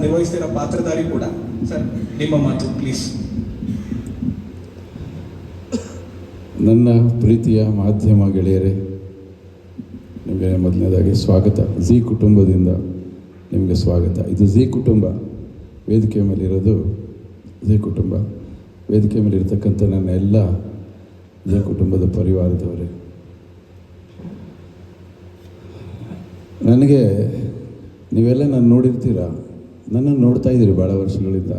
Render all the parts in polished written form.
ನಿರ್ವಹಿಸ್ತಿರೋ ಪಾತ್ರಧಾರಿ ಕೂಡ. ಸರ್, ನಿಮ್ಮ ಮಾತು ಪ್ಲೀಸ್. ನನ್ನ ಪ್ರೀತಿಯ ಮಾಧ್ಯಮ ಗೆಳೆಯರೇ, ನಿಮಗೆ ಮೊದಲನೇದಾಗಿ ಸ್ವಾಗತ. ಝೀ ಕುಟುಂಬದಿಂದ ನಿಮಗೆ ಸ್ವಾಗತ. ಇದು ಝೀ ಕುಟುಂಬ, ವೇದಿಕೆ ಮೇಲಿರೋದು ಝೀ ಕುಟುಂಬ. ವೇದಿಕೆ ಮೇಲೆ ಇರ್ತಕ್ಕಂಥ ನನ್ನ ಎಲ್ಲ ಝೀ ಕುಟುಂಬದ ಪರಿವಾರದವರೇ, ನನಗೆ ನೀವೆಲ್ಲ ನಾನು ನೋಡಿರ್ತೀರ, ನನ್ನನ್ನು ನೋಡ್ತಾ ಇದ್ದೀರಿ ಭಾಳ ವರ್ಷಗಳಿಂದ.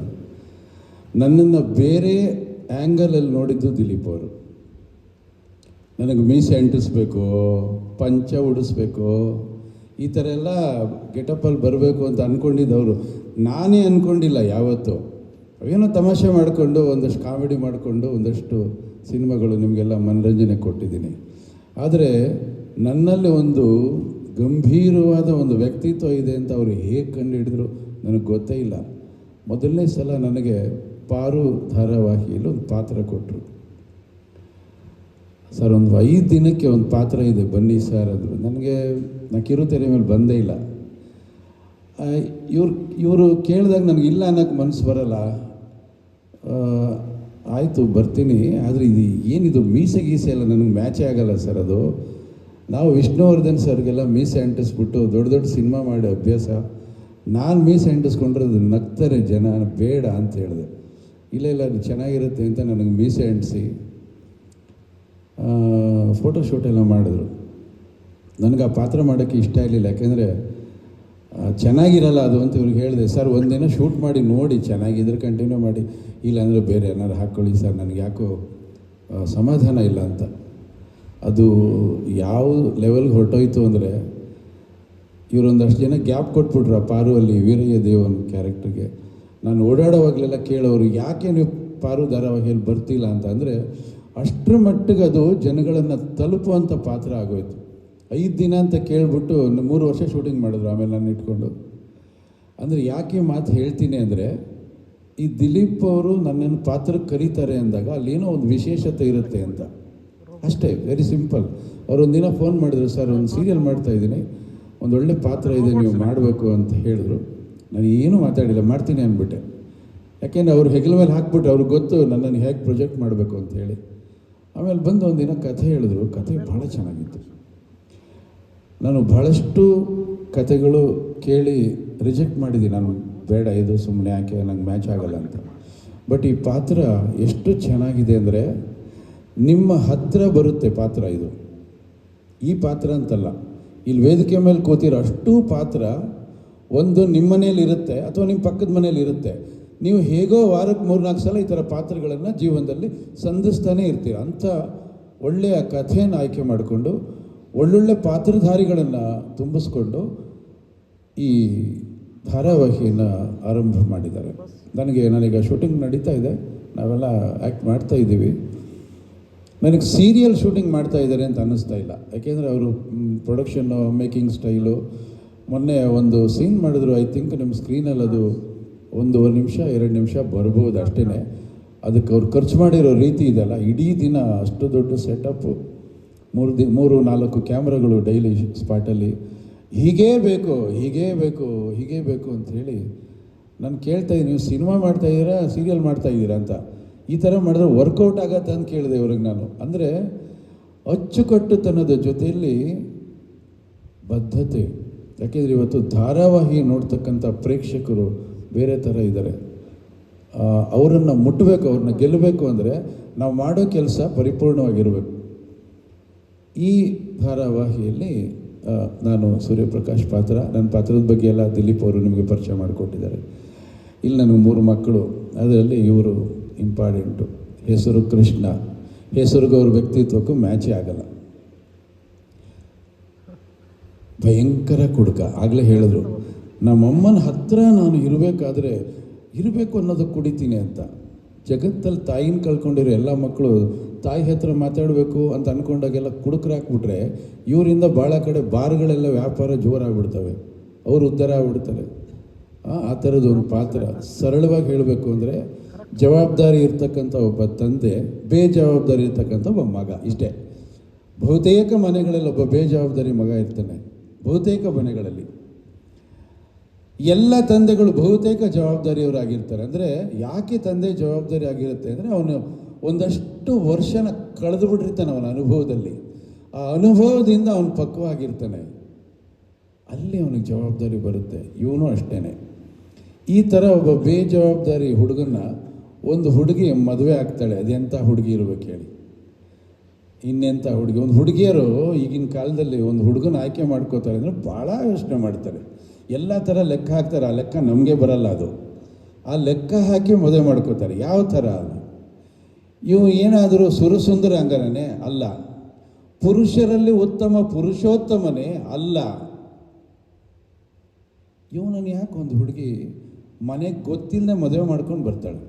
ನನ್ನನ್ನು ಬೇರೆ ಆ್ಯಂಗಲಲ್ಲಿ ನೋಡಿದ್ದು ದಿಲೀಪ್ ಅವರು. ನನಗೆ ಮೀಸೆ ಅಂಟಿಸ್ಬೇಕು, ಪಂಚ ಉಡಿಸ್ಬೇಕು, ಈ ಥರ ಎಲ್ಲ ಗೆಟಪ್ಪಲ್ಲಿ ಬರಬೇಕು ಅಂತ ಅಂದ್ಕೊಂಡಿದ್ದವರು. ನಾನೇ ಅಂದ್ಕೊಂಡಿಲ್ಲ ಯಾವತ್ತೂ. ಅವೇನೋ ತಮಾಷೆ ಮಾಡಿಕೊಂಡು, ಒಂದಷ್ಟು ಕಾಮಿಡಿ ಮಾಡಿಕೊಂಡು ಒಂದಷ್ಟು ಸಿನಿಮಾಗಳು ನಿಮಗೆಲ್ಲ ಮನರಂಜನೆ ಕೊಟ್ಟಿದ್ದೀನಿ. ಆದರೆ ನನ್ನಲ್ಲಿ ಒಂದು ಗಂಭೀರವಾದ ಒಂದು ವ್ಯಕ್ತಿತ್ವ ಇದೆ ಅಂತ ಅವರು ಹೇಗೆ ಕಂಡು ಹಿಡಿದ್ರು ನನಗೆ ಗೊತ್ತೇ ಇಲ್ಲ. ಮೊದಲನೇ ಸಲ ನನಗೆ ಪಾರು ಧಾರಾವಾಹಿಯಲ್ಲಿ ಒಂದು ಪಾತ್ರ ಕೊಟ್ಟರು. ಸರ್, ಒಂದು 5 ದಿನಕ್ಕೆ ಒಂದು ಪಾತ್ರ ಇದೆ, ಬನ್ನಿ ಸರ್ ಅಂದರು. ನನಗೆ ಕಿರುತೆರೆ ಮೇಲೆ ಬಂದೇ ಇಲ್ಲ. ಇವರು ಕೇಳಿದಾಗ ನನಗೆ ಇಲ್ಲ ಅನ್ನೋಕ್ಕೆ ಮನಸ್ಸು ಬರಲ್ಲ. ಆಯಿತು ಬರ್ತೀನಿ, ಆದರೆ ಇದು ಏನಿದು ಮೀಸೆ ಗೀಸೆ ಎಲ್ಲ ನನಗೆ ಮ್ಯಾಚೇ ಆಗಲ್ಲ ಸರ್. ಅದು ನಾವು ವಿಷ್ಣುವರ್ಧನ್ ಸರ್ಗೆಲ್ಲ ಮೀಸೆ ಅಂಟಿಸ್ಬಿಟ್ಟು ದೊಡ್ಡ ದೊಡ್ಡ ಸಿನಿಮಾ ಮಾಡಿ ಅಭ್ಯಾಸ. ನಾನು ಮೀಸೆ ಅಂಟಿಸ್ಕೊಂಡ್ರೆ ಅದು ನಗ್ತಾರೆ ಜನ, ಬೇಡ ಅಂತ ಹೇಳಿದೆ. ಇಲ್ಲ ಅದು ಚೆನ್ನಾಗಿರುತ್ತೆ ಅಂತ ನನಗೆ ಮೀಸೆ ಅಂಟಿಸಿ ಫೋಟೋಶೂಟ್ ಎಲ್ಲ ಮಾಡಿದ್ರು. ನನಗೆ ಆ ಪಾತ್ರ ಮಾಡೋಕ್ಕೆ ಇಷ್ಟ ಆಗಲಿಲ್ಲ, ಯಾಕೆಂದರೆ ಚೆನ್ನಾಗಿರಲ್ಲ ಅದು ಅಂತ ಇವ್ರಿಗೆ ಹೇಳಿದೆ. ಸರ್, ಒಂದಿನ ಶೂಟ್ ಮಾಡಿ ನೋಡಿ, ಚೆನ್ನಾಗಿದ್ರೆ ಕಂಟಿನ್ಯೂ ಮಾಡಿ, ಇಲ್ಲಾಂದರೆ ಬೇರೆ ಏನಾದ್ರು ಹಾಕ್ಕೊಳ್ಳಿ ಸರ್, ನನಗೆ ಯಾಕೋ ಸಮಾಧಾನ ಇಲ್ಲ ಅಂತ. ಅದು ಯಾವ ಲೆವೆಲ್ಗೆ ಹೊರಟೋಯ್ತು ಅಂದರೆ, ಇವರೊಂದಷ್ಟು ಜನ ಗ್ಯಾಪ್ ಕೊಟ್ಬಿಟ್ರು ಆ ಪಾರು ಅಲ್ಲಿ ವೀರಯ್ಯ ದೇವನ್ ಕ್ಯಾರೆಕ್ಟರ್ಗೆ. ನಾನು ಓಡಾಡೋವಾಗಲೆಲ್ಲ ಕೇಳೋರು, ಯಾಕೆ ನೀವು ಪಾರು ಧಾರಾವಾಹಿಯಲ್ಲಿ ಬರ್ತಿಲ್ಲ ಅಂತ. ಅಂದರೆ ಅಷ್ಟರ ಮಟ್ಟಿಗೆ ಅದು ಜನಗಳನ್ನು ತಲುಪುವಂಥ ಪಾತ್ರ ಆಗೋಯ್ತು. 5 ದಿನ ಅಂತ ಕೇಳಿಬಿಟ್ಟು 3 ವರ್ಷ ಶೂಟಿಂಗ್ ಮಾಡಿದ್ರು ಆಮೇಲೆ ನಾನು ಇಟ್ಕೊಂಡು. ಅಂದರೆ ಯಾಕೆ ಮಾತು ಹೇಳ್ತೀನಿ ಅಂದರೆ, ಈ ದಿಲೀಪ್ ಅವರು ನನ್ನನ್ನು ಪಾತ್ರಕ್ಕೆ ಕರೀತಾರೆ ಅಂದಾಗ ಅಲ್ಲೇನೋ ಒಂದು ವಿಶೇಷತೆ ಇರುತ್ತೆ ಅಂತ ಅಷ್ಟೇ, ವೆರಿ ಸಿಂಪಲ್. ಅವರೊಂದಿನ ಫೋನ್ ಮಾಡಿದ್ರು, ಸರ್ ಒಂದು ಸೀರಿಯಲ್ ಮಾಡ್ತಾಯಿದ್ದೀನಿ, ಒಂದು ಒಳ್ಳೆ ಪಾತ್ರ ಇದೆ, ನೀವು ಮಾಡಬೇಕು ಅಂತ ಹೇಳಿದ್ರು. ನಾನು ಏನೂ ಮಾತಾಡಿಲ್ಲ, ಮಾಡ್ತೀನಿ ಅಂದ್ಬಿಟ್ಟೆ. ಯಾಕೆಂದರೆ ಅವ್ರು ಹೆಗಲ ಮೇಲೆ ಹಾಕ್ಬಿಟ್ಟು ಅವ್ರಿಗೆ ಗೊತ್ತು ನನ್ನನ್ನು ಹೇಗೆ ಪ್ರೊಜೆಕ್ಟ್ ಮಾಡಬೇಕು ಅಂತ ಹೇಳಿ. ಆಮೇಲೆ ಬಂದು ಒಂದಿನ ಕಥೆ ಹೇಳಿದ್ರು. ಕಥೆ ಭಾಳ ಚೆನ್ನಾಗಿತ್ತು. ನಾನು ಭಾಳಷ್ಟು ಕಥೆಗಳು ಕೇಳಿ ರಿಜೆಕ್ಟ್ ಮಾಡಿದ್ದೀನಿ. ನಾನು ಬೇಡ, ಇದು ಸುಮ್ಮನೆ ಯಾಕೆ, ನಂಗೆ ಮ್ಯಾಚ್ ಆಗಲ್ಲ ಅಂತ. ಬಟ್ ಈ ಪಾತ್ರ ಎಷ್ಟು ಚೆನ್ನಾಗಿದೆ ಅಂದರೆ, ನಿಮ್ಮ ಹತ್ತಿರ ಬರುತ್ತೆ ಪಾತ್ರ. ಇದು ಈ ಪಾತ್ರ ಅಂತಲ್ಲ, ಇಲ್ಲಿ ವೇದಿಕೆ ಮೇಲೆ ಕೂತಿರೋ ಅಷ್ಟು ಪಾತ್ರ ಒಂದು ನಿಮ್ಮ ಮನೇಲಿ ಇರುತ್ತೆ ಅಥವಾ ನಿಮ್ಮ ಪಕ್ಕದ ಮನೇಲಿ ಇರುತ್ತೆ. ನೀವು ಹೇಗೋ ವಾರಕ್ಕೆ 3-4 ಸಲ ಈ ಥರ ಪಾತ್ರಗಳನ್ನು ಜೀವನದಲ್ಲಿ ಸಂಧಿಸ್ತಾನೇ ಇರ್ತೀರ. ಅಂಥ ಒಳ್ಳೆಯ ಕಥೆಯನ್ನು ಆಯ್ಕೆ ಮಾಡಿಕೊಂಡು ಒಳ್ಳೊಳ್ಳೆ ಪಾತ್ರಧಾರಿಗಳನ್ನು ತುಂಬಿಸ್ಕೊಂಡು ಈ ಧಾರಾವಾಹಿಯನ್ನು ಆರಂಭ ಮಾಡಿದ್ದಾರೆ. ನನಗೆ ಶೂಟಿಂಗ್ ನಡೀತಾ ಇದೆ, ನಾವೆಲ್ಲ ಆ್ಯಕ್ಟ್ ಮಾಡ್ತಾ ಇದ್ದೀವಿ. ನನಗೆ ಸೀರಿಯಲ್ ಶೂಟಿಂಗ್ ಮಾಡ್ತಾ ಇದ್ದಾರೆ ಅಂತ ಅನ್ನಿಸ್ತಾ ಇಲ್ಲ. ಯಾಕೆಂದರೆ ಅವರು ಪ್ರೊಡಕ್ಷನ್ನು, ಮೇಕಿಂಗ್ ಸ್ಟೈಲು, ಮೊನ್ನೆ ಒಂದು ಸೀನ್ ಮಾಡಿದ್ರು. ಐ ಥಿಂಕ್ ನಿಮ್ಮ ಸ್ಕ್ರೀನಲ್ಲಿ ಅದು 1.5 ನಿಮಿಷ 2 ನಿಮಿಷ ಬರ್ಬೋದು ಅಷ್ಟೇ. ಅದಕ್ಕೆ ಅವ್ರು ಖರ್ಚು ಮಾಡಿರೋ ರೀತಿ ಇದೆಲ್ಲ, ಇಡೀ ದಿನ ಅಷ್ಟು ದೊಡ್ಡ ಸೆಟಪ್ಪು, 3-4 ಕ್ಯಾಮ್ರಾಗಳು ಡೈಲಿ ಸ್ಪಾಟಲ್ಲಿ, ಹೀಗೇ ಬೇಕು ಅಂತ ಹೇಳಿ ನಾನು ಕೇಳ್ತಾಯಿದ್ದೀನಿ, ನೀವು ಸಿನಿಮಾ ಮಾಡ್ತಾಯಿದ್ದೀರಾ ಸೀರಿಯಲ್ ಮಾಡ್ತಾಯಿದ್ದೀರಾ ಅಂತ. ಈ ಥರ ಮಾಡಿದ್ರೆ ವರ್ಕೌಟ್ ಆಗತ್ತೆ ಅಂತ ಕೇಳಿದೆ ಇವ್ರಿಗೆ ನಾನು. ಅಂದರೆ ಅಚ್ಚುಕಟ್ಟುತನದ ಜೊತೆಯಲ್ಲಿ ಬದ್ಧತೆ. ಯಾಕೆಂದರೆ ಇವತ್ತು ಧಾರಾವಾಹಿ ನೋಡ್ತಕ್ಕಂಥ ಪ್ರೇಕ್ಷಕರು ಬೇರೆ ಥರ ಇದ್ದಾರೆ. ಅವರನ್ನು ಮುಟ್ಟಬೇಕು, ಅವ್ರನ್ನ ಗೆಲ್ಲಬೇಕು ಅಂದರೆ ನಾವು ಮಾಡೋ ಕೆಲಸ ಪರಿಪೂರ್ಣವಾಗಿರಬೇಕು. ಈ ಧಾರಾವಾಹಿಯಲ್ಲಿ ನಾನು ಸೂರ್ಯಪ್ರಕಾಶ್ ಪಾತ್ರ, ನನ್ನ ಪಾತ್ರದ ಬಗ್ಗೆ ಎಲ್ಲ ದಿಲೀಪ್ ಅವರು ನಿಮಗೆ ಪರಿಚಯ ಮಾಡಿಕೊಟ್ಟಿದ್ದಾರೆ. ಇಲ್ಲಿ ನನಗೆ 3 ಮಕ್ಕಳು, ಅದರಲ್ಲಿ ಇವರು ಇಂಪಾರ್ಟೆಂಟು. ಹೆಸರು ಕೃಷ್ಣ. ಹೆಸರಿಗೂ ಅವ್ರ ವ್ಯಕ್ತಿತ್ವಕ್ಕೂ ಮ್ಯಾಚೇ ಆಗಲ್ಲ. ಭಯಂಕರ ಕುಡುಕ. ಆಗಲೇ ಹೇಳಿದ್ರು, ನಮ್ಮಮ್ಮನ ಹತ್ರ ನಾನು ಇರಬೇಕು ಅನ್ನೋದು ಕುಡಿತೀನಿ ಅಂತ. ಜಗತ್ತಲ್ಲಿ ತಾಯಿನ ಕಳ್ಕೊಂಡಿರೋ ಎಲ್ಲ ಮಕ್ಕಳು ತಾಯಿ ಹತ್ರ ಮಾತಾಡಬೇಕು ಅಂತ ಅಂದ್ಕೊಂಡಾಗೆಲ್ಲ ಕುಡುಕರಾಕ್ಬಿಟ್ರೆ ಇವರಿಂದ ಭಾಳ ಕಡೆ ಬಾರ್ಗಳೆಲ್ಲ ವ್ಯಾಪಾರ ಜೋರಾಗ್ಬಿಡ್ತವೆ, ಅವರು ಉದ್ಧಾರ ಆಗ್ಬಿಡ್ತಾರೆ. ಆ ಥರದ್ದು ಒಂದು ಪಾತ್ರ. ಸರಳವಾಗಿ ಹೇಳಬೇಕು ಅಂದರೆ, ಜವಾಬ್ದಾರಿ ಇರ್ತಕ್ಕಂಥ ಒಬ್ಬ ತಂದೆ, ಬೇಜವಾಬ್ದಾರಿ ಇರ್ತಕ್ಕಂಥ ಒಬ್ಬ ಮಗ, ಇಷ್ಟೇ. ಬಹುತೇಕ ಮನೆಗಳಲ್ಲಿ ಒಬ್ಬ ಬೇಜವಾಬ್ದಾರಿ ಮಗ ಇರ್ತಾನೆ, ಬಹುತೇಕ ಮನೆಗಳಲ್ಲಿ. ಎಲ್ಲ ತಂದೆಗಳು ಬಹುತೇಕ ಜವಾಬ್ದಾರಿಯವರಾಗಿರ್ತಾರೆ. ಅಂದರೆ ಯಾಕೆ ತಂದೆ ಜವಾಬ್ದಾರಿ ಆಗಿರುತ್ತೆ ಅಂದರೆ ಅವನು ಒಂದಷ್ಟು ವರ್ಷನ ಕಳೆದು ಬಿಟ್ಟಿರ್ತಾನೆ ಅವನ ಅನುಭವದಲ್ಲಿ. ಆ ಅನುಭವದಿಂದ ಅವನು ಪಕ್ವವಾಗಿರ್ತಾನೆ, ಅಲ್ಲಿ ಅವನಿಗೆ ಜವಾಬ್ದಾರಿ ಬರುತ್ತೆ. ಇವನು ಅಷ್ಟೇ. ಈ ಥರ ಒಬ್ಬ ಬೇಜವಾಬ್ದಾರಿ ಹುಡುಗನ ಒಂದು ಹುಡುಗಿ ಮದುವೆ ಆಗ್ತಾಳೆ. ಅದೆಂಥ ಹುಡುಗಿ ಇರ್ಬೇಕು ಹೇಳಿ, ಇನ್ನೆಂಥ ಹುಡುಗಿ. ಒಂದು ಹುಡುಗಿಯರು ಈಗಿನ ಕಾಲದಲ್ಲಿ ಒಂದು ಹುಡುಗನ ಆಯ್ಕೆ ಮಾಡ್ಕೋತಾರೆ ಅಂದರೆ ಭಾಳ ಯೋಚನೆ ಮಾಡ್ತಾರೆ, ಎಲ್ಲ ಥರ ಲೆಕ್ಕ ಹಾಕ್ತಾರೆ. ಆ ಲೆಕ್ಕ ನಮಗೆ ಬರಲ್ಲ. ಅದು ಆ ಲೆಕ್ಕ ಹಾಕಿ ಮದುವೆ ಮಾಡ್ಕೋತಾರೆ. ಯಾವ ಥರ ಅದು? ಇವು ಏನಾದರೂ ಸುರಸುಂದರ ಅಂಗನೇ ಅಲ್ಲ, ಪುರುಷರಲ್ಲಿ ಉತ್ತಮ ಪುರುಷೋತ್ತಮನೇ ಅಲ್ಲ. ಇವನನ್ನು ಯಾಕೆ ಒಂದು ಹುಡುಗಿ ಮನೆಗೆ ಗೊತ್ತಿಲ್ಲದೆ ಮದುವೆ ಮಾಡ್ಕೊಂಡು ಬರ್ತಾಳೆ?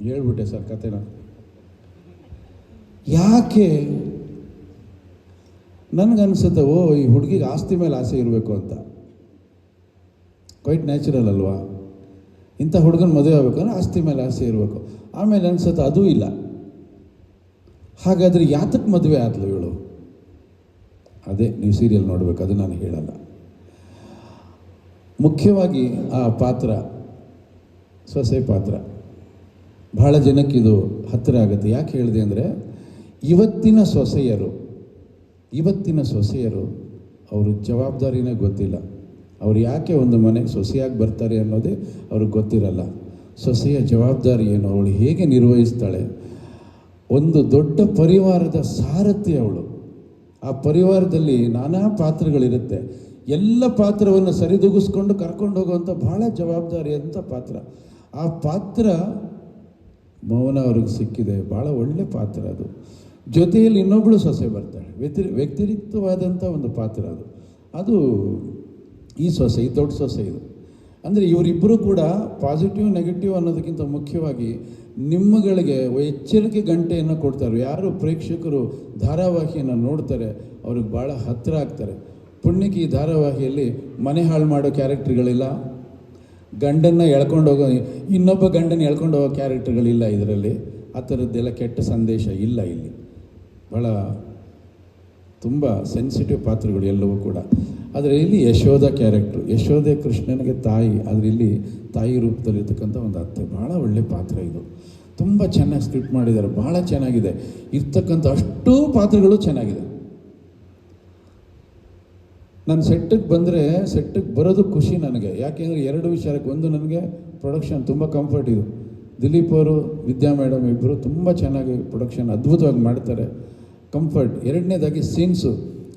ಹೇಳ್ಬಿಟ್ಟೆ ಸರ್ ಕತೆನ. ಯಾಕೆ? ನನಗನ್ಸುತ್ತೆ, ಓ ಈ ಹುಡುಗಿಗೆ ಆಸ್ತಿ ಮೇಲೆ ಆಸೆ ಇರಬೇಕು ಅಂತ. ಕ್ವೈಟ್ ನ್ಯಾಚುರಲ್ ಅಲ್ವಾ? ಇಂಥ ಹುಡುಗನ ಮದುವೆ ಆಗ್ಬೇಕಂದ್ರೆ ಆಸ್ತಿ ಮೇಲೆ ಆಸೆ ಇರಬೇಕು. ಆಮೇಲೆ ಅನ್ಸುತ್ತೆ ಅದೂ ಇಲ್ಲ. ಹಾಗಾದರೆ ಯಾತಕ್ಕೆ ಮದುವೆ ಆದ್ಲು ಇವಳು? ಅದೇ ನೀವು ಸೀರಿಯಲ್ ನೋಡಬೇಕು, ಅದು ನಾನು ಹೇಳಲ್ಲ. ಮುಖ್ಯವಾಗಿ ಆ ಪಾತ್ರ, ಸೊಸೆ ಪಾತ್ರ, ಬಹಳ ಜನಕ್ಕಿದು ಹತ್ತಿರ ಆಗುತ್ತೆ. ಯಾಕೆ ಹೇಳಿದೆ ಅಂದರೆ, ಇವತ್ತಿನ ಸೊಸೆಯರು ಅವರು ಜವಾಬ್ದಾರಿನೇ ಗೊತ್ತಿಲ್ಲ. ಅವ್ರು ಯಾಕೆ ಒಂದು ಮನೆಗೆ ಸೊಸೆಯಾಗಿ ಬರ್ತಾರೆ ಅನ್ನೋದೇ ಅವ್ರಿಗೆ ಗೊತ್ತಿರಲ್ಲ. ಸೊಸೆಯ ಜವಾಬ್ದಾರಿ ಏನು, ಅವಳು ಹೇಗೆ ನಿರ್ವಹಿಸ್ತಾಳೆ. ಒಂದು ದೊಡ್ಡ ಪರಿವಾರದ ಸಾರಥಿ ಅವಳು. ಆ ಪರಿವಾರದಲ್ಲಿ ನಾನಾ ಪಾತ್ರಗಳಿರುತ್ತೆ. ಎಲ್ಲ ಪಾತ್ರವನ್ನು ಸರಿದೂಗಿಸ್ಕೊಂಡು ಕರ್ಕೊಂಡು ಹೋಗುವಂಥ ಭಾಳ ಜವಾಬ್ದಾರಿಯಾದಂಥ ಪಾತ್ರ. ಆ ಪಾತ್ರ ಮೌನ ಅವ್ರಿಗೆ ಸಿಕ್ಕಿದೆ. ಭಾಳ ಒಳ್ಳೆ ಪಾತ್ರ ಅದು. ಜೊತೆಯಲ್ಲಿ ಇನ್ನೊಬ್ಬಳು ಸೊಸೆ ಬರ್ತಾಳೆ, ವ್ಯತಿರಿಕ್ತವಾದಂಥ ಒಂದು ಪಾತ್ರ ಅದು. ಅದು ಈ ಸೊಸೆ, ಈ ದೊಡ್ಡ ಸೊಸೆ ಇದು. ಅಂದರೆ ಇವರಿಬ್ಬರು ಕೂಡ ಪಾಸಿಟಿವ್ ನೆಗೆಟಿವ್ ಅನ್ನೋದಕ್ಕಿಂತ ಮುಖ್ಯವಾಗಿ ನಿಮ್ಮಗಳಿಗೆ ಎಚ್ಚರಿಕೆ ಗಂಟೆಯನ್ನು ಕೊಡ್ತಾರೆ. ಯಾರು ಪ್ರೇಕ್ಷಕರು ಧಾರಾವಾಹಿಯನ್ನು ನೋಡ್ತಾರೆ ಅವ್ರಿಗೆ ಭಾಳ ಹತ್ತಿರ ಆಗ್ತಾರೆ. ಪುಣ್ಯಕ್ಕೆ ಈ ಧಾರಾವಾಹಿಯಲ್ಲಿ ಮನೆ ಹಾಳು ಮಾಡೋ ಕ್ಯಾರೆಕ್ಟರ್ಗಳಿಲ್ಲ, ಗಂಡನ್ನು ಎಳ್ಕೊಂಡು ಹೋಗೋ ಇನ್ನೊಬ್ಬ ಗಂಡನ ಎಳ್ಕೊಂಡು ಹೋಗೋ ಕ್ಯಾರೆಕ್ಟರ್ಗಳಿಲ್ಲ ಇದರಲ್ಲಿ. ಆ ಥರದ್ದೆಲ್ಲ ಕೆಟ್ಟ ಸಂದೇಶ ಇಲ್ಲ ಇಲ್ಲಿ. ಭಾಳ ತುಂಬ ಸೆನ್ಸಿಟಿವ್ ಪಾತ್ರಗಳು ಎಲ್ಲವೂ ಕೂಡ. ಆದರೆ ಇಲ್ಲಿ ಯಶೋಧ ಕ್ಯಾರೆಕ್ಟ್ರು, ಯಶೋಧೆ ಕೃಷ್ಣನಿಗೆ ತಾಯಿ, ಆದರೆ ಇಲ್ಲಿ ತಾಯಿ ರೂಪದಲ್ಲಿರ್ತಕ್ಕಂಥ ಒಂದು ಅತ್ತೆ. ಭಾಳ ಒಳ್ಳೆ ಪಾತ್ರ ಇದು. ತುಂಬ ಚೆನ್ನಾಗಿ ಸ್ಕ್ರಿಪ್ಟ್ ಮಾಡಿದ್ದಾರೆ, ಭಾಳ ಚೆನ್ನಾಗಿದೆ. ಇರ್ತಕ್ಕಂಥ ಅಷ್ಟೂ ಪಾತ್ರಗಳು ಚೆನ್ನಾಗಿದೆ. ನಾನು ಸೆಟ್ಟಿಗೆ ಬರೋದು ಖುಷಿ ನನಗೆ. ಯಾಕೆಂದರೆ ಎರಡು ವಿಚಾರಕ್ಕೆ. ಒಂದು, ನನಗೆ ಪ್ರೊಡಕ್ಷನ್ ತುಂಬ ಕಂಫರ್ಟ್ ಇದು. ದಿಲೀಪ್ ಅವರು, ವಿದ್ಯಾ ಮೇಡಮ್ ಇಬ್ಬರು ತುಂಬ ಚೆನ್ನಾಗಿ ಪ್ರೊಡಕ್ಷನ್ ಅದ್ಭುತವಾಗಿ ಮಾಡ್ತಾರೆ, ಕಂಫರ್ಟ್. ಎರಡನೇದಾಗಿ ಸೀನ್ಸು,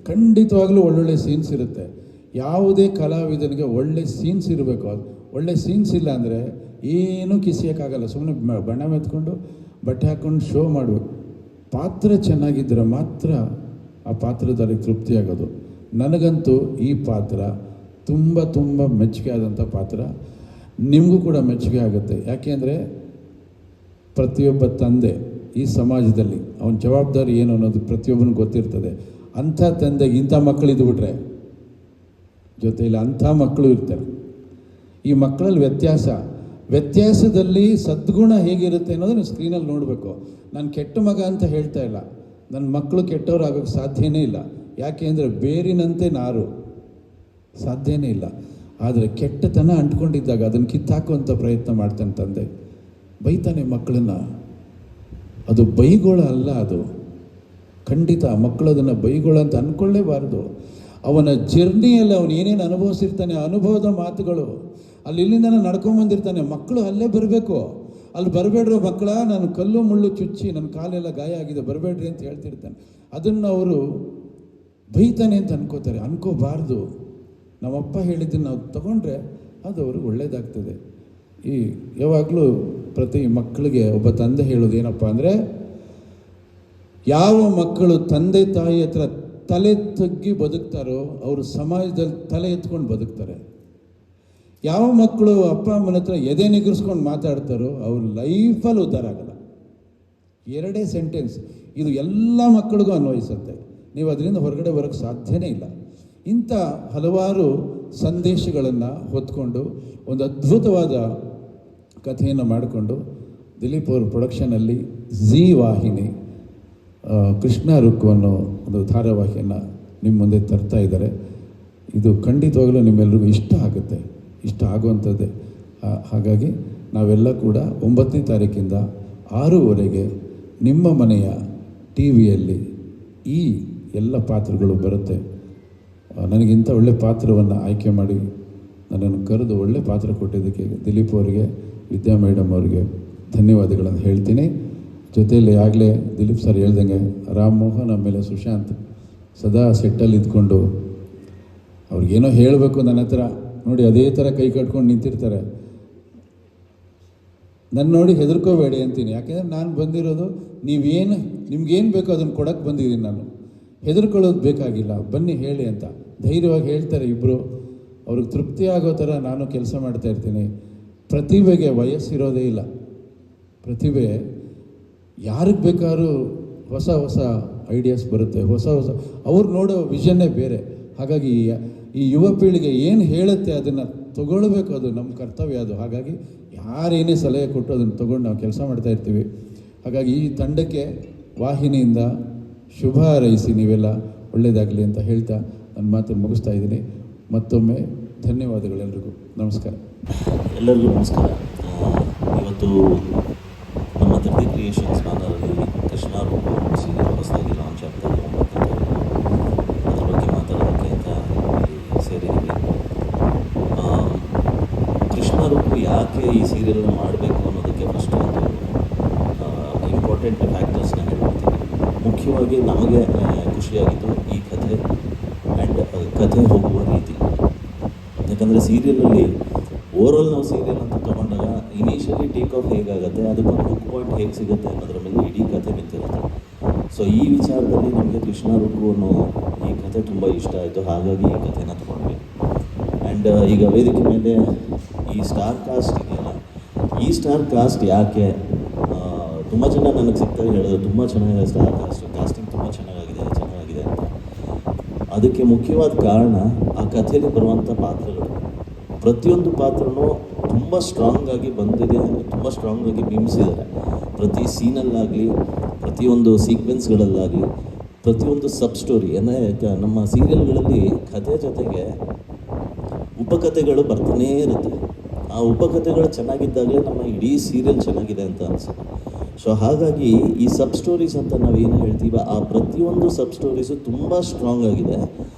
ಖಂಡಿತವಾಗ್ಲೂ ಒಳ್ಳೊಳ್ಳೆ ಸೀನ್ಸ್ ಇರುತ್ತೆ. ಯಾವುದೇ ಕಲಾವಿದನಿಗೆ ಒಳ್ಳೆ ಸೀನ್ಸ್ ಇರಬೇಕು. ಅದು ಒಳ್ಳೆ ಸೀನ್ಸ್ ಇಲ್ಲ ಅಂದರೆ ಏನೂ ಕಿಸಿಯೋಕ್ಕಾಗಲ್ಲ. ಸುಮ್ಮನೆ ಬಣ್ಣ ಮೆತ್ಕೊಂಡು ಬಟ್ಟೆ ಹಾಕ್ಕೊಂಡು ಶೋ ಮಾಡಬೇಕು. ಪಾತ್ರ ಚೆನ್ನಾಗಿದ್ದರೆ ಮಾತ್ರ ಆ ಪಾತ್ರದಲ್ಲಿ ತೃಪ್ತಿಯಾಗೋದು. ನನಗಂತೂ ಈ ಪಾತ್ರ ತುಂಬ ಮೆಚ್ಚುಗೆ ಆದಂಥ ಪಾತ್ರ. ನಿಮಗೂ ಕೂಡ ಮೆಚ್ಚುಗೆ ಆಗುತ್ತೆ. ಯಾಕೆಂದರೆ ಪ್ರತಿಯೊಬ್ಬ ತಂದೆ ಈ ಸಮಾಜದಲ್ಲಿ ಅವನ ಜವಾಬ್ದಾರಿ ಏನು ಅನ್ನೋದು ಪ್ರತಿಯೊಬ್ಬನಿಗೆ ಗೊತ್ತಿರ್ತದೆ. ಅಂಥ ತಂದೆಗೆ ಇಂಥ ಮಕ್ಕಳು ಇದ್ಬಿಟ್ರೆ ಜೊತೆಯಲ್ಲಿ ಅಂಥ ಮಕ್ಕಳು ಇರ್ತಾರೆ. ಈ ಮಕ್ಕಳಲ್ಲಿ ವ್ಯತ್ಯಾಸದಲ್ಲಿ ಸದ್ಗುಣ ಹೇಗಿರುತ್ತೆ ಅನ್ನೋದನ್ನು ಸ್ಕ್ರೀನಲ್ಲಿ ನೋಡಬೇಕು. ನಾನು ಕೆಟ್ಟ ಮಗ ಅಂತ ಹೇಳ್ತಾ ಇಲ್ಲ, ನನ್ನ ಮಕ್ಕಳು ಕೆಟ್ಟವ್ರು ಆಗೋಕ್ಕೆ ಸಾಧ್ಯನೇ ಇಲ್ಲ. ಯಾಕೆ ಅಂದರೆ ಬೇರಿನಂತೆ ನಾರು ಸಾಧ್ಯನೇ ಇಲ್ಲ. ಆದರೆ ಕೆಟ್ಟತನ ಅಂಟ್ಕೊಂಡಿದ್ದಾಗ ಅದನ್ನು ಕಿತ್ತಾಕುವಂಥ ಪ್ರಯತ್ನ ಮಾಡ್ತಾನೆ ತಂದೆ. ಬೈತಾನೆ ಮಕ್ಕಳನ್ನು. ಅದು ಬೈಗೋಳ ಅಲ್ಲ, ಅದು ಖಂಡಿತ ಮಕ್ಕಳು ಅದನ್ನು ಬೈಗೋಳ ಅಂತ ಅಂದ್ಕೊಳ್ಳೇಬಾರ್ದು. ಅವನ ಜರ್ನಿಯಲ್ಲಿ ಅವನು ಏನೇನು ಅನುಭವಿಸಿರ್ತಾನೆ, ಅನುಭವದ ಮಾತುಗಳು. ಅಲ್ಲಿ ಇಲ್ಲಿಂದ ನಡ್ಕೊಂಬಂದಿರ್ತಾನೆ. ಮಕ್ಕಳು ಅಲ್ಲೇ ಬರಬೇಕು. ಅಲ್ಲಿ ಬರಬೇಡ್ರೋ ಮಕ್ಕಳ, ನಾನು ಕಲ್ಲು ಮುಳ್ಳು ಚುಚ್ಚಿ ನನ್ನ ಕಾಲೆಲ್ಲ ಗಾಯ ಆಗಿದೆ, ಬರಬೇಡ್ರಿ ಅಂತ ಹೇಳ್ತಿರ್ತಾನೆ. ಅದನ್ನು ಅವರು ಬೈತಾನೆ ಅಂತ ಅನ್ಕೋಬಾರ್ದು. ನಮ್ಮಪ್ಪ ಹೇಳಿದ್ದನ್ನು ನಾವು ತಗೊಂಡ್ರೆ ಅದು ಅವ್ರಿಗೆ ಒಳ್ಳೆಯದಾಗ್ತದೆ. ಈ ಯಾವಾಗಲೂ ಪ್ರತಿ ಮಕ್ಕಳಿಗೆ ಒಬ್ಬ ತಂದೆ ಹೇಳೋದು ಏನಪ್ಪ ಅಂದರೆ, ಯಾವ ಮಕ್ಕಳು ತಂದೆ ತಾಯಿ ಹತ್ರ ತಲೆ ತಗ್ಗಿ ಬದುಕ್ತಾರೋ ಅವರು ಸಮಾಜದಲ್ಲಿ ತಲೆ ಎತ್ಕೊಂಡು ಬದುಕ್ತಾರೆ. ಯಾವ ಮಕ್ಕಳು ಅಪ್ಪ ಅಮ್ಮನ ಹತ್ರ ಎದೆ ನಿಗರ್ಸ್ಕೊಂಡು ಮಾತಾಡ್ತಾರೋ ಅವ್ರ ಲೈಫಲ್ಲಿ ಉದ್ಧಾರ ಆಗಲ್ಲ. ಎರಡೇ ಸೆಂಟೆನ್ಸ್ ಇದು ಎಲ್ಲ ಮಕ್ಕಳಿಗೂ ಅನ್ವಯಿಸುತ್ತೆ. ನೀವು ಅದರಿಂದ ಹೊರಗಡೆ ಬರೋಕ್ಕೆ ಸಾಧ್ಯನೇ ಇಲ್ಲ. ಇಂಥ ಹಲವಾರು ಸಂದೇಶಗಳನ್ನು ಹೊತ್ಕೊಂಡು ಒಂದು ಅದ್ಭುತವಾದ ಕಥೆಯನ್ನು ಮಾಡಿಕೊಂಡು ದಿಲೀಪ್ ಅವ್ರ ಪ್ರೊಡಕ್ಷನಲ್ಲಿ ಝೀ ವಾಹಿನಿ ಕೃಷ್ಣ ರುಕ್ಕು ಅನ್ನೋ ಒಂದು ಧಾರಾವಾಹಿಯನ್ನು ನಿಮ್ಮ ಮುಂದೆ ತರ್ತಾ ಇದ್ದಾರೆ. ಇದು ಖಂಡಿತವಾಗಲೂ ನಿಮ್ಮೆಲ್ಲರಿಗೂ ಇಷ್ಟ ಆಗುತ್ತೆ. ಇಷ್ಟ ಆಗುವಂಥದ್ದೇ. ಹಾಗಾಗಿ ನಾವೆಲ್ಲ ಕೂಡ 9ನೇ ತಾರೀಕಿಂದ 6:30ಗೆ ನಿಮ್ಮ ಮನೆಯ ಟಿ ವಿಯಲ್ಲಿ ಈ ಎಲ್ಲ ಪಾತ್ರಗಳು ಬರುತ್ತೆ. ನನಗಿಂತ ಒಳ್ಳೆ ಪಾತ್ರವನ್ನು ಆಯ್ಕೆ ಮಾಡಿ ನನ್ನನ್ನು ಕರೆದು ಒಳ್ಳೆ ಪಾತ್ರ ಕೊಟ್ಟಿದ್ದಕ್ಕೆ ದಿಲೀಪ್ ಅವರಿಗೆ, ವಿದ್ಯಾ ಮೇಡಮ್ ಅವರಿಗೆ ಧನ್ಯವಾದಗಳನ್ನು ಹೇಳ್ತೀನಿ. ಜೊತೆಯಲ್ಲಿ ಆಗಲೇ ದಿಲೀಪ್ ಸರ್ ಹೇಳ್ದಂಗೆ ರಾಮ್ ಮೋಹನ್ ಆಮೇಲೆ ಸುಶಾಂತ್ ಸದಾ ಸೆಟ್ಟಲ್ಲಿ ಇದ್ಕೊಂಡು ಅವ್ರಿಗೇನೋ ಹೇಳಬೇಕು ನನ್ನ ಹತ್ರ, ನೋಡಿ ಅದೇ ಥರ ಕೈ ಕಟ್ಕೊಂಡು ನಿಂತಿರ್ತಾರೆ. ನನ್ನ ನೋಡಿ ಹೆದರ್ಕೋಬೇಡಿ ಅಂತೀನಿ, ಯಾಕೆಂದರೆ ನಾನು ಬಂದಿರೋದು ನಿಮ್ಗೇನು ಬೇಕೋ ಅದನ್ನು ಕೊಡೋಕ್ಕೆ ಬಂದಿದ್ದೀನಿ. ನಾನು ಹೆದರ್ಕೊಳ್ಳೋದು ಬೇಕಾಗಿಲ್ಲ, ಬನ್ನಿ ಹೇಳಿ ಅಂತ ಧೈರ್ಯವಾಗಿ ಹೇಳ್ತಾರೆ ಇಬ್ಬರು. ಅವ್ರಿಗೆ ತೃಪ್ತಿ ಆಗೋ ಥರ ನಾನು ಕೆಲಸ ಮಾಡ್ತಾ ಇರ್ತೀನಿ. ಪ್ರತಿಭೆಗೆ ವಯಸ್ಸಿರೋದೇ ಇಲ್ಲ. ಪ್ರತಿಭೆ ಯಾರಿಗೆ ಬೇಕಾದ್ರೂ ಹೊಸ ಹೊಸ ಐಡಿಯಾಸ್ ಬರುತ್ತೆ, ಹೊಸ ಅವ್ರು ನೋಡೋ ವಿಷನ್ನೇ ಬೇರೆ. ಹಾಗಾಗಿ ಈ ಯುವ ಪೀಳಿಗೆ ಏನು ಹೇಳುತ್ತೆ ಅದನ್ನು ತಗೊಳ್ಬೇಕು, ಅದು ನಮ್ಮ ಕರ್ತವ್ಯ ಅದು. ಹಾಗಾಗಿ ಯಾರೇನೇ ಸಲಹೆ ಕೊಟ್ಟು ಅದನ್ನು ತೊಗೊಂಡು ನಾವು ಕೆಲಸ ಮಾಡ್ತಾ ಇರ್ತೀವಿ. ಹಾಗಾಗಿ ಈ ತಂಡಕ್ಕೆ ವಾಹಿನಿಯಿಂದ ಶುಭ ಹಾರೈಸಿ, ನೀವೆಲ್ಲ ಒಳ್ಳೆಯದಾಗಲಿ ಅಂತ ಹೇಳ್ತಾ ನನ್ನ ಮಾತನ್ನು ಮುಗಿಸ್ತಾ ಇದ್ದೀನಿ. ಮತ್ತೊಮ್ಮೆ ಧನ್ಯವಾದಗಳೆಲ್ಲರಿಗೂ. ನಮಸ್ಕಾರ. ಎಲ್ಲರಿಗೂ ನಮಸ್ಕಾರ. ಇವತ್ತು ನಮ್ಮ 30 ಕ್ರಿಯೇಷನ್ಸ್ ಬ್ಯಾನರಲ್ಲಿ ಕೃಷ್ಣ ರೂಪು ಸೀರಿಯಲ್ ಹೊಸದಾಗಿ ಲಾಂಚ್ ಆಗ್ತಾ ಇದೆ. ಅದ್ರ ಬಗ್ಗೆ ಮಾತಾಡೋದಕ್ಕೆ ಅಂತ ಇಲ್ಲಿ ಸೇರಿದ್ದೀವಿ. ಕೃಷ್ಣ ರೂಪು ಯಾಕೆ ಈ ಸೀರಿಯಲ್ನ ಮಾಡಬೇಕು ಅನ್ನೋದಕ್ಕೆ ಫಸ್ಟ್ ಒಂದು ಇಂಪಾರ್ಟೆಂಟ್ ಫ್ಯಾಕ್ಟರ್ಸ್ನ ಹೇಳ್ಬಿಡ್ತೀನಿ. ಮುಖ್ಯವಾಗಿ ನಮಗೆ ಖುಷಿಯಾಗಿತ್ತು ಈ ಕಥೆ ಆ್ಯಂಡ್ ಕಥೆ ಹೋಗುವ ರೀತಿ. ಯಾಕಂದರೆ ಸೀರಿಯಲಲ್ಲಿ ಓವರಾಲ್ ನಾವು ಸೀರಿಯಲ್ ಅಂತ ತೊಗೊಂಡಾಗ ಇನಿಷಿಯಲಿ ಟೇಕ್ ಆಫ್ ಹೇಗಾಗುತ್ತೆ, ಅದಕ್ಕೊಂದು ಹುಕ್ ಪಾಯಿಂಟ್ ಹೇಗೆ ಸಿಗುತ್ತೆ ಅನ್ನೋದ್ರ ಮೇಲೆ ಇಡೀ ಕಥೆ ನಿಂತಿರುತ್ತೆ. ಸೊ ಈ ವಿಚಾರದಲ್ಲಿ ನಮಗೆ ಕೃಷ್ಣ ರೂಪು ಅನ್ನೋ ಈ ಕಥೆ ತುಂಬ ಇಷ್ಟ ಆಯಿತು. ಹಾಗಾಗಿ ಈ ಕಥೆನ ತೊಗೊಂಡ್ವಿ. ಆ್ಯಂಡ್ ಈಗ ವೇದಿಕೆ ಮೇಲೆ ಈ ಸ್ಟಾರ್ ಕಾಸ್ಟ್ ಇದೆಯಲ್ಲ, ಈ ಸ್ಟಾರ್ ಕಾಸ್ಟ್ ಯಾಕೆ ತುಂಬ ಜನ ನನಗೆ ಸಿಗ್ತಾರೆ ಹೇಳಿದ್ರು ತುಂಬ ಚೆನ್ನಾಗಿದೆ ಸ್ಟಾರ್ ಕಾಸ್ಟಿಂಗ್ ತುಂಬ ಚೆನ್ನಾಗಿದೆ ಅಂತ. ಅದಕ್ಕೆ ಮುಖ್ಯವಾದ ಕಾರಣ ಆ ಕಥೆಯಲ್ಲಿ ಬರುವಂಥ ಪಾತ್ರಗಳು. ಪ್ರತಿಯೊಂದು ಪಾತ್ರನೂ ತುಂಬ ಸ್ಟ್ರಾಂಗಾಗಿ ಬಂದಿದೆ, ತುಂಬ ಸ್ಟ್ರಾಂಗಾಗಿ ಬಿಂಬಿಸಿದ್ದಾರೆ. ಪ್ರತಿ ಸೀನಲ್ಲಾಗಲಿ, ಪ್ರತಿಯೊಂದು ಸೀಕ್ವೆನ್ಸ್ಗಳಲ್ಲಾಗಲಿ, ಪ್ರತಿಯೊಂದು ಸಬ್ ಸ್ಟೋರಿ. ಅಂದರೆ ನಮ್ಮ ಸೀರಿಯಲ್ಗಳಲ್ಲಿ ಕಥೆ ಜೊತೆಗೆ ಉಪಕಥೆಗಳು ಬರ್ತಾನೇ ಇರುತ್ತೆ. ಆ ಉಪಕಥೆಗಳು ಚೆನ್ನಾಗಿದ್ದಾಗಲೇ ನಮ್ಮ ಇಡೀ ಸೀರಿಯಲ್ ಚೆನ್ನಾಗಿದೆ ಅಂತ ಅನಿಸುತ್ತೆ. ಸೊ ಹಾಗಾಗಿ ಈ ಸಬ್ ಸ್ಟೋರೀಸ್ ಅಂತ ನಾವೇನು ಹೇಳ್ತೀವಿ, ಆ ಪ್ರತಿಯೊಂದು ಸಬ್ ಸ್ಟೋರೀಸು ತುಂಬ ಸ್ಟ್ರಾಂಗ್ ಆಗಿದೆ.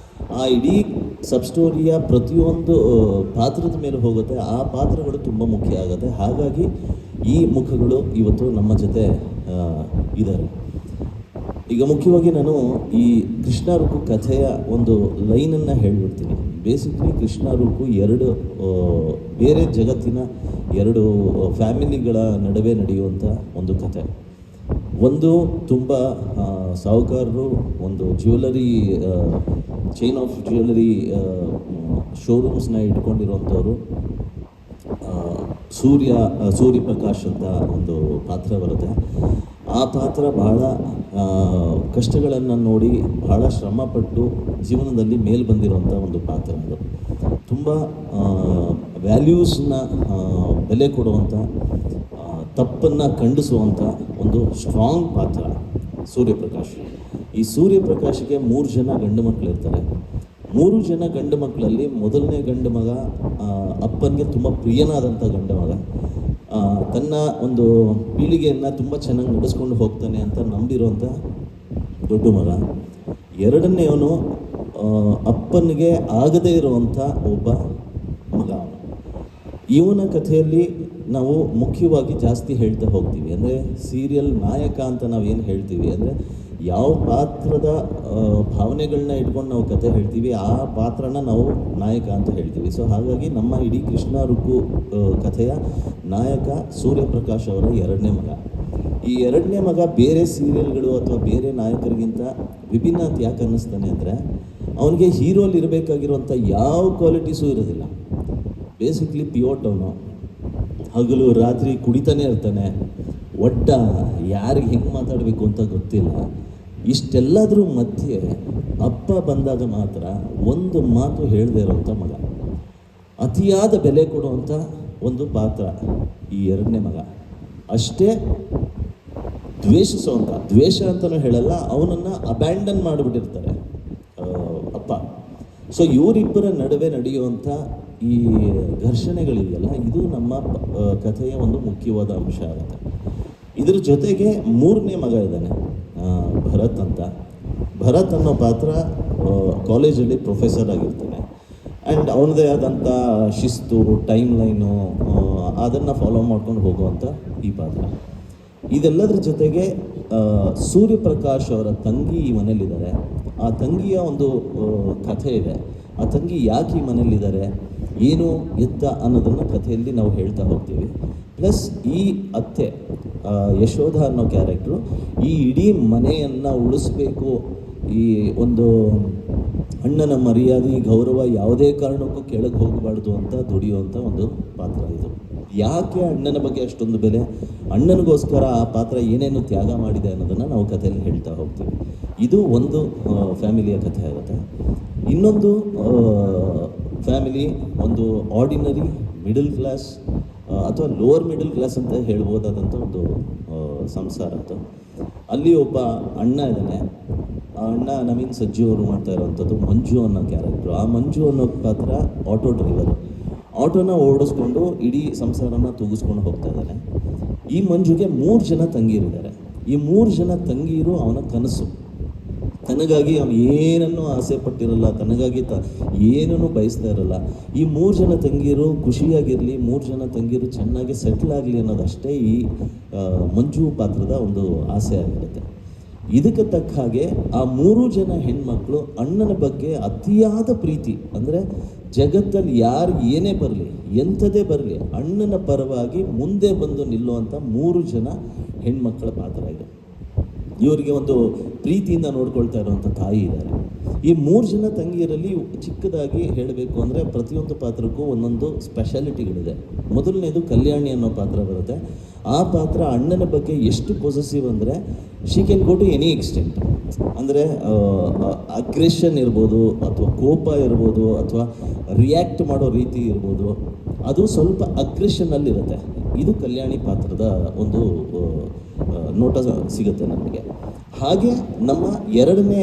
ಆ ಇಡೀ ಸಬ್ ಸ್ಟೋರಿಯ ಪ್ರತಿಯೊಂದು ಪಾತ್ರದ ಮೇಲೆ ಹೋಗುತ್ತೆ, ಆ ಪಾತ್ರಗಳು ತುಂಬ ಮುಖ್ಯ ಆಗುತ್ತೆ. ಹಾಗಾಗಿ ಈ ಮುಖಗಳು ಇವತ್ತು ನಮ್ಮ ಜೊತೆ ಇದ್ದಾರೆ. ಈಗ ಮುಖ್ಯವಾಗಿ ನಾನು ಈ ಕೃಷ್ಣ ರೂಪು ಕಥೆಯ ಒಂದು ಲೈನನ್ನು ಹೇಳ್ಬಿಡ್ತೀನಿ. ಬೇಸಿಕ್ಲಿ ಕೃಷ್ಣ ರೂಪು ಬೇರೆ ಜಗತ್ತಿನ 2 ಫ್ಯಾಮಿಲಿಗಳ ನಡುವೆ ನಡೆಯುವಂಥ ಒಂದು ಕಥೆ. ಒಂದು ತುಂಬ ಸಾಹುಕಾರರು ಒಂದು ಜ್ಯುವೆಲರಿ ಚೈನ್ ಆಫ್ ಜ್ಯುವೆಲರಿ ಶೋರೂಮ್ಸ್ನ ಇಟ್ಕೊಂಡಿರುವಂಥವ್ರು. ಸೂರ್ಯಪ್ರಕಾಶ್ ಅಂತ ಒಂದು ಪಾತ್ರ ಬರುತ್ತೆ. ಆ ಪಾತ್ರ ಬಹಳ ಕಷ್ಟಗಳನ್ನು ನೋಡಿ ಬಹಳ ಶ್ರಮಪಟ್ಟು ಜೀವನದಲ್ಲಿ ಮೇಲೆ ಬಂದಿರುವಂಥ ಒಂದು ಪಾತ್ರ. ಅದು ತುಂಬ ವ್ಯಾಲ್ಯೂಸ್ನ ಬೆಲೆ ಕೊಡುವಂಥ, ತಪ್ಪನ್ನು ಖಂಡಿಸುವಂಥ ಒಂದು ಸ್ಟ್ರಾಂಗ್ ಪಾತ್ರ ಸೂರ್ಯಪ್ರಕಾಶ್. ಈ ಸೂರ್ಯಪ್ರಕಾಶ್ಗೆ 3 ಜನ ಗಂಡು ಮಕ್ಕಳಿರ್ತಾರೆ. 3 ಜನ ಗಂಡು ಮಕ್ಕಳಲ್ಲಿ ಮೊದಲನೇ ಗಂಡು ಮಗ ಅಪ್ಪನಿಗೆ ತುಂಬ ಪ್ರಿಯನಾದಂಥ ಗಂಡು ಮಗ. ತನ್ನ ಒಂದು ಪೀಳಿಗೆಯನ್ನು ತುಂಬ ಚೆನ್ನಾಗಿ ನಡೆಸ್ಕೊಂಡು ಹೋಗ್ತಾನೆ ಅಂತ ನಂಬಿರುವಂಥ ದೊಡ್ಡ ಮಗ. ಎರಡನೆಯವನು ಅಪ್ಪನಿಗೆ ಆಗದೇ ಇರುವಂಥ ಒಬ್ಬ ಮಗ. ಇವನ ಕಥೆಯಲ್ಲಿ ನಾವು ಮುಖ್ಯವಾಗಿ ಜಾಸ್ತಿ ಹೇಳ್ತಾ ಹೋಗ್ತೀವಿ. ಅಂದರೆ ಸೀರಿಯಲ್ ನಾಯಕ ಅಂತ ನಾವೇನು ಹೇಳ್ತೀವಿ ಅಂದರೆ ಯಾವ ಪಾತ್ರದ ಭಾವನೆಗಳನ್ನ ಇಟ್ಕೊಂಡು ನಾವು ಕತೆ ಹೇಳ್ತೀವಿ, ಆ ಪಾತ್ರನ ನಾವು ನಾಯಕ ಅಂತ ಹೇಳ್ತೀವಿ. ಸೊ ಹಾಗಾಗಿ ನಮ್ಮ ಇಡೀ ಕೃಷ್ಣ ರೂಪು ಕಥೆಯ ನಾಯಕ ಸೂರ್ಯಪ್ರಕಾಶ್ ಅವರ 2ನೇ ಮಗ. ಈ 2ನೇ ಮಗ ಬೇರೆ ಸೀರಿಯಲ್ಗಳು ಅಥವಾ ಬೇರೆ ನಾಯಕರಿಗಿಂತ ವಿಭಿನ್ನ ಅಂತ ಯಾಕೆ ಅನ್ನಿಸ್ತಾನೆ ಅಂದರೆ ಅವನಿಗೆ ಹೀರೋಲಿ ಇರಬೇಕಾಗಿರುವಂಥ ಯಾವ ಕ್ವಾಲಿಟೀಸು ಇರೋದಿಲ್ಲ. ಬೇಸಿಕ್ಲಿ ಪಿಯೋಟ್ ಅವನು. ಹಗಲು ರಾತ್ರಿ ಕುಡಿತಾನೆ ಇರ್ತಾನೆ. ಯಾರಿಗೆ ಹೆಂಗೆ ಮಾತಾಡಬೇಕು ಅಂತ ಗೊತ್ತಿಲ್ಲ. ಇಷ್ಟೆಲ್ಲದ್ರ ಮಧ್ಯೆ ಅಪ್ಪ ಬಂದಾಗ ಮಾತ್ರ ಒಂದು ಮಾತು ಹೇಳದೇ ಇರೋವಂಥ ಮಗ. ಅತಿಯಾದ ಬೆಲೆ ಕೊಡುವಂಥ ಒಂದು ಪಾತ್ರ ಈ 2ನೇ ಮಗ. ಅಷ್ಟೇ ದ್ವೇಷ ಅಂತಲೂ ಹೇಳಲ್ಲ, ಅವನನ್ನು ಅಬ್ಯಾಂಡನ್ ಮಾಡಿಬಿಟ್ಟಿರ್ತಾರೆ ಅಪ್ಪ. ಸೊ ಇವರಿಬ್ಬರ ನಡುವೆ ನಡೆಯುವಂಥ ಈ ಘರ್ಷಣೆಗಳಿದೆಯಲ್ಲ, ಇದು ನಮ್ಮ ಕಥೆಯ ಒಂದು ಮುಖ್ಯವಾದ ಅಂಶ ಆಗುತ್ತೆ. ಇದ್ರ ಜೊತೆಗೆ ಮೂರನೇ ಮಗ ಇದ್ದಾನೆ, ಭರತ್ ಅಂತ. ಭರತ್ ಅನ್ನೋ ಪಾತ್ರ ಕಾಲೇಜಲ್ಲಿ ಪ್ರೊಫೆಸರ್ ಆಗಿರ್ತಾನೆ. ಆ್ಯಂಡ್ ಅವನದೇ ಆದಂಥ ಶಿಸ್ತು, ಟೈಮ್ ಲೈನು, ಅದನ್ನು ಫಾಲೋ ಮಾಡ್ಕೊಂಡು ಹೋಗುವಂಥ ಈ ಪಾತ್ರ. ಇದೆಲ್ಲದ್ರ ಜೊತೆಗೆ ಸೂರ್ಯಪ್ರಕಾಶ್ ಅವರ ತಂಗಿ ಈ ಮನೇಲಿದ್ದಾರೆ. ಆ ತಂಗಿಯ ಒಂದು ಕಥೆ ಇದೆ. ಆ ತಂಗಿ ಯಾಕೆ ಈ ಮನೇಲಿದ್ದಾರೆ, ಏನು ಎತ್ತ ಅನ್ನೋದನ್ನು ಕಥೆಯಲ್ಲಿ ನಾವು ಹೇಳ್ತಾ ಹೋಗ್ತೀವಿ. ಪ್ಲಸ್ ಈ ಅತ್ತೆ ಯಶೋಧ ಅನ್ನೋ ಕ್ಯಾರೆಕ್ಟ್ರು ಈ ಇಡೀ ಮನೆಯನ್ನು ಉಳಿಸ್ಬೇಕು, ಈ ಒಂದು ಅಣ್ಣನ ಮರ್ಯಾದೆ, ಗೌರವ ಯಾವುದೇ ಕಾರಣಕ್ಕೂ ಕೆಳಗೆ ಹೋಗಬಾರ್ದು ಅಂತ ದುಡಿಯುವಂಥ ಒಂದು ಪಾತ್ರ ಇದು. ಯಾಕೆ ಅಣ್ಣನ ಬಗ್ಗೆ ಅಷ್ಟೊಂದು ಬೆಲೆ, ಅಣ್ಣನಿಗೋಸ್ಕರ ಆ ಪಾತ್ರ ಏನೇನು ತ್ಯಾಗ ಮಾಡಿದೆ ಅನ್ನೋದನ್ನು ನಾವು ಕಥೆಯಲ್ಲಿ ಹೇಳ್ತಾ ಹೋಗ್ತೀವಿ. ಇದು ಒಂದು ಫ್ಯಾಮಿಲಿಯ ಕಥೆ ಆಗುತ್ತೆ. ಇನ್ನೊಂದು ಫ್ಯಾಮಿಲಿ ಒಂದು ಆರ್ಡಿನರಿ ಮಿಡಲ್ ಕ್ಲಾಸ್ ಅಥವಾ ಲೋವರ್ ಮಿಡಲ್ ಕ್ಲಾಸ್ ಅಂತ ಹೇಳ್ಬೋದಾದಂಥ ಒಂದು ಸಂಸಾರ ಅದು. ಅಲ್ಲಿ ಒಬ್ಬ ಅಣ್ಣ ಇದ್ದಾನೆ. ಆ ಅಣ್ಣ ನವೀನ್ ಸಜ್ಜು ಅವರು ಮಾಡ್ತಾ ಇರೋವಂಥದ್ದು ಮಂಜು ಅನ್ನೋ ಕ್ಯಾರೆಕ್ಟ್ರು. ಆ ಮಂಜು ಅನ್ನೋ ಪಾತ್ರ ಆಟೋ ಡ್ರೈವರು. ಆಟೋನ ಓಡಿಸ್ಕೊಂಡು ಇಡೀ ಸಂಸಾರನ ತೂಗಿಸ್ಕೊಂಡು ಹೋಗ್ತಾ ಇದ್ದಾನೆ. ಈ ಮಂಜುಗೆ 3 ಜನ ತಂಗೀರಿದ್ದಾರೆ. ಈ 3 ಜನ ತಂಗೀರು ಅವನ ಕನಸು. ತನಗಾಗಿ ಅವನು ಏನನ್ನೂ ಆಸೆ ಪಟ್ಟಿರಲ್ಲ, ತನಗಾಗಿ ಏನನ್ನೂ ಬಯಸ್ತಾ ಇರಲ್ಲ. ಈ 3 ಜನ ತಂಗೀರು ಖುಷಿಯಾಗಿರಲಿ, 3 ಜನ ತಂಗೀರು ಚೆನ್ನಾಗಿ ಸೆಟ್ಲ್ ಆಗಲಿ ಅನ್ನೋದಷ್ಟೇ ಈ ಮಂಜು ಪಾತ್ರದ ಒಂದು ಆಸೆ ಆಗಿರುತ್ತೆ. ಇದಕ್ಕೆ ತಕ್ಕ ಹಾಗೆ ಆ 3 ಜನ ಹೆಣ್ಮಕ್ಳು ಅಣ್ಣನ ಬಗ್ಗೆ ಅತಿಯಾದ ಪ್ರೀತಿ, ಅಂದರೆ ಜಗತ್ತಲ್ಲಿ ಯಾರು ಏನೇ ಬರಲಿ, ಎಂಥದೇ ಬರಲಿ, ಅಣ್ಣನ ಪರವಾಗಿ ಮುಂದೆ ಬಂದು ನಿಲ್ಲುವಂಥ 3 ಜನ ಹೆಣ್ಮಕ್ಕಳ ಪಾತ್ರ ಇದೆ. ಇವರಿಗೆ ಒಂದು ಪ್ರೀತಿಯಿಂದ ನೋಡ್ಕೊಳ್ತಾ ಇರುವಂಥ ತಾಯಿ ಇದ್ದಾರೆ. ಈ 3 ಜನ ತಂಗಿಯರಲ್ಲಿ ಚಿಕ್ಕದಾಗಿ ಹೇಳಬೇಕು ಅಂದರೆ ಪ್ರತಿಯೊಂದು ಪಾತ್ರಕ್ಕೂ ಒಂದೊಂದು ಸ್ಪೆಷಾಲಿಟಿಗಳಿದೆ. ಮೊದಲನೇದು ಕಲ್ಯಾಣಿ ಅನ್ನೋ ಪಾತ್ರ ಬರುತ್ತೆ. ಆ ಪಾತ್ರ ಅಣ್ಣನ ಬಗ್ಗೆ ಎಷ್ಟು ಪೊಸೆಸಿವ್ ಅಂದರೆ she can go to any extent. ಅಂದರೆ ಅಗ್ರೆಷನ್ ಇರ್ಬೋದು, ಅಥವಾ ಕೋಪ ಇರ್ಬೋದು, ಅಥವಾ ರಿಯಾಕ್ಟ್ ಮಾಡೋ ರೀತಿ ಇರ್ಬೋದು, ಅದು ಸ್ವಲ್ಪ ಅಗ್ರೆಷನ್ನಲ್ಲಿರುತ್ತೆ. ಇದು ಕಲ್ಯಾಣಿ ಪಾತ್ರದ ಒಂದು ನೋಟ ಸಿಗುತ್ತೆ ನಮಗೆ. ಹಾಗೆ ನಮ್ಮ 2ನೇ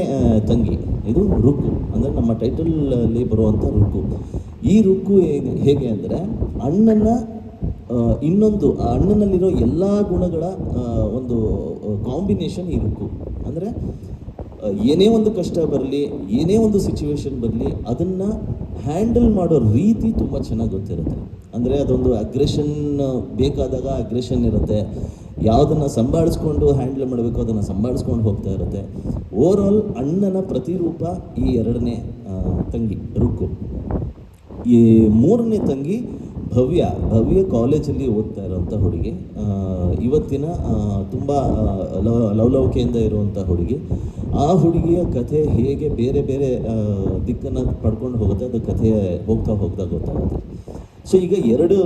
ತಂಗಿ ಇದು ರುಕ್ಕು, ಅಂದರೆ ನಮ್ಮ ಟೈಟಲಲ್ಲಿ ಬರುವಂಥ ರುಕ್ಕು. ಈ ರುಕ್ಕು ಹೇಗೆ ಅಂದರೆ ಅಣ್ಣನ ಇನ್ನೊಂದು ಅಣ್ಣನಲ್ಲಿರೋ ಎಲ್ಲ ಗುಣಗಳ ಒಂದು ಕಾಂಬಿನೇಷನ್ ಈ ರುಕ್ಕು. ಅಂದರೆ ಏನೇ ಒಂದು ಕಷ್ಟ ಬರಲಿ, ಏನೇ ಒಂದು ಸಿಚುವೇಶನ್ ಬರಲಿ, ಅದನ್ನು ಹ್ಯಾಂಡಲ್ ಮಾಡೋ ರೀತಿ ತುಂಬ ಚೆನ್ನಾಗಿ ಗೊತ್ತಿರುತ್ತೆ. ಅಂದರೆ ಅದೊಂದು ಅಗ್ರೆಷನ್ ಬೇಕಾದಾಗ ಅಗ್ರೆಷನ್ ಇರುತ್ತೆ, ಯಾವುದನ್ನು ಸಂಭಾಳಿಸ್ಕೊಂಡು ಹ್ಯಾಂಡಲ್ ಮಾಡಬೇಕು ಅದನ್ನು ಸಂಭಾಳಿಸ್ಕೊಂಡು ಹೋಗ್ತಾ ಇರುತ್ತೆ. ಓವರಾಲ್ ಅಣ್ಣನ ಪ್ರತಿರೂಪ ಈ 2ನೇ ತಂಗಿ ರುಕ್ಕು. ಈ 3ನೇ ತಂಗಿ ಭವ್ಯ ಕಾಲೇಜಲ್ಲಿ ಓದ್ತಾ ಇರೋವಂಥ ಹುಡುಗಿ. ಇವತ್ತಿನ ತುಂಬ ಲವಲವಿಕೆಯಿಂದ ಇರುವಂಥ ಹುಡುಗಿ. ಆ ಹುಡುಗಿಯ ಕಥೆ ಹೇಗೆ ಬೇರೆ ಬೇರೆ ದಿಕ್ಕನ್ನು ಪಡ್ಕೊಂಡು ಹೋಗುತ್ತೆ, ಅದು ಕಥೆ ಹೋಗ್ತಾ ಗೊತ್ತಾಗುತ್ತೆ. ಸೊ ಈಗ 2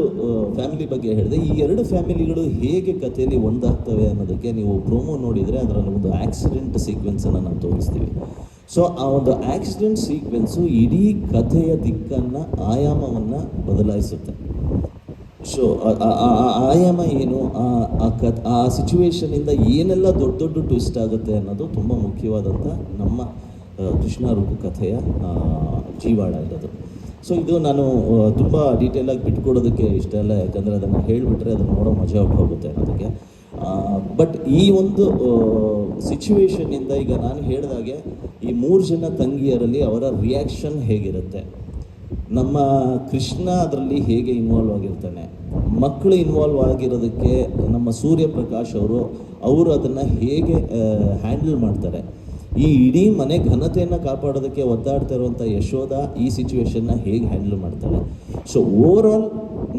ಫ್ಯಾಮಿಲಿ ಬಗ್ಗೆ ಹೇಳಿದೆ. ಈ 2 ಫ್ಯಾಮಿಲಿಗಳು ಹೇಗೆ ಕಥೆಯಲ್ಲಿ ಒಂದಾಗ್ತವೆ ಅನ್ನೋದಕ್ಕೆ ನೀವು ಪ್ರೋಮೋ ನೋಡಿದರೆ ಅದರಲ್ಲಿ ಒಂದು ಆಕ್ಸಿಡೆಂಟ್ ಸೀಕ್ವೆನ್ಸನ್ನು ನಾವು ತೋರಿಸ್ತೀವಿ. ಸೊ ಆ ಒಂದು ಆಕ್ಸಿಡೆಂಟ್ ಸೀಕ್ವೆನ್ಸು ಇಡೀ ಕಥೆಯ ದಿಕ್ಕನ್ನು, ಆಯಾಮವನ್ನು ಬದಲಾಯಿಸುತ್ತೆ. ಸೊ ಆಯಾಮ ಏನು, ಆ ಸಿಚುವೇಶನಿಂದ ಏನೆಲ್ಲ ದೊಡ್ಡ ಟ್ವಿಸ್ಟ್ ಆಗುತ್ತೆ ಅನ್ನೋದು ತುಂಬ ಮುಖ್ಯವಾದಂಥ ನಮ್ಮ ಕೃಷ್ಣ ರುಕ್ಕು ಕಥೆಯ ಜೀವಾಳ ಇರೋದು. ಸೊ ಇದು ನಾನು ತುಂಬ ಡೀಟೇಲಾಗಿ ಬಿಟ್ಕೊಡೋದಕ್ಕೆ ಇಷ್ಟ ಇಲ್ಲ, ಯಾಕಂದರೆ ಅದನ್ನು ಹೇಳಿಬಿಟ್ರೆ ಅದನ್ನು ನೋಡೋ ಮಜಾ ಹೋಗುತ್ತೆ ಅನ್ನೋದಕ್ಕೆ. ಬಟ್ ಈ ಒಂದು ಸಿಚುವೇಶನ್ನಿಂದ ಈಗ ನಾನು ಹೇಳಿದಾಗೆ ಈ 3 ಜನ ತಂಗಿಯರಲ್ಲಿ ಅವರ ರಿಯಾಕ್ಷನ್ ಹೇಗಿರುತ್ತೆ, ನಮ್ಮ ಕೃಷ್ಣ ಅದರಲ್ಲಿ ಹೇಗೆ ಇನ್ವಾಲ್ವ್ ಆಗಿರ್ತಾನೆ, ಮಕ್ಕಳು ಇನ್ವಾಲ್ವ್ ಆಗಿರೋದಕ್ಕೆ ನಮ್ಮ ಸೂರ್ಯಪ್ರಕಾಶ್ ಅವರು ಅದನ್ನು ಹೇಗೆ ಹ್ಯಾಂಡಲ್ ಮಾಡ್ತಾರೆ, ಈ ಇಡೀ ಮನೆ ಘನತೆಯನ್ನು ಕಾಪಾಡೋದಕ್ಕೆ ಒದ್ದಾಡ್ತಾ ಇರುವಂಥ ಯಶೋಧ ಈ ಸಿಚುವೇಶನ್ನ ಹೇಗೆ ಹ್ಯಾಂಡಲ್ ಮಾಡ್ತಾಳೆ. ಸೊ ಓವರಾಲ್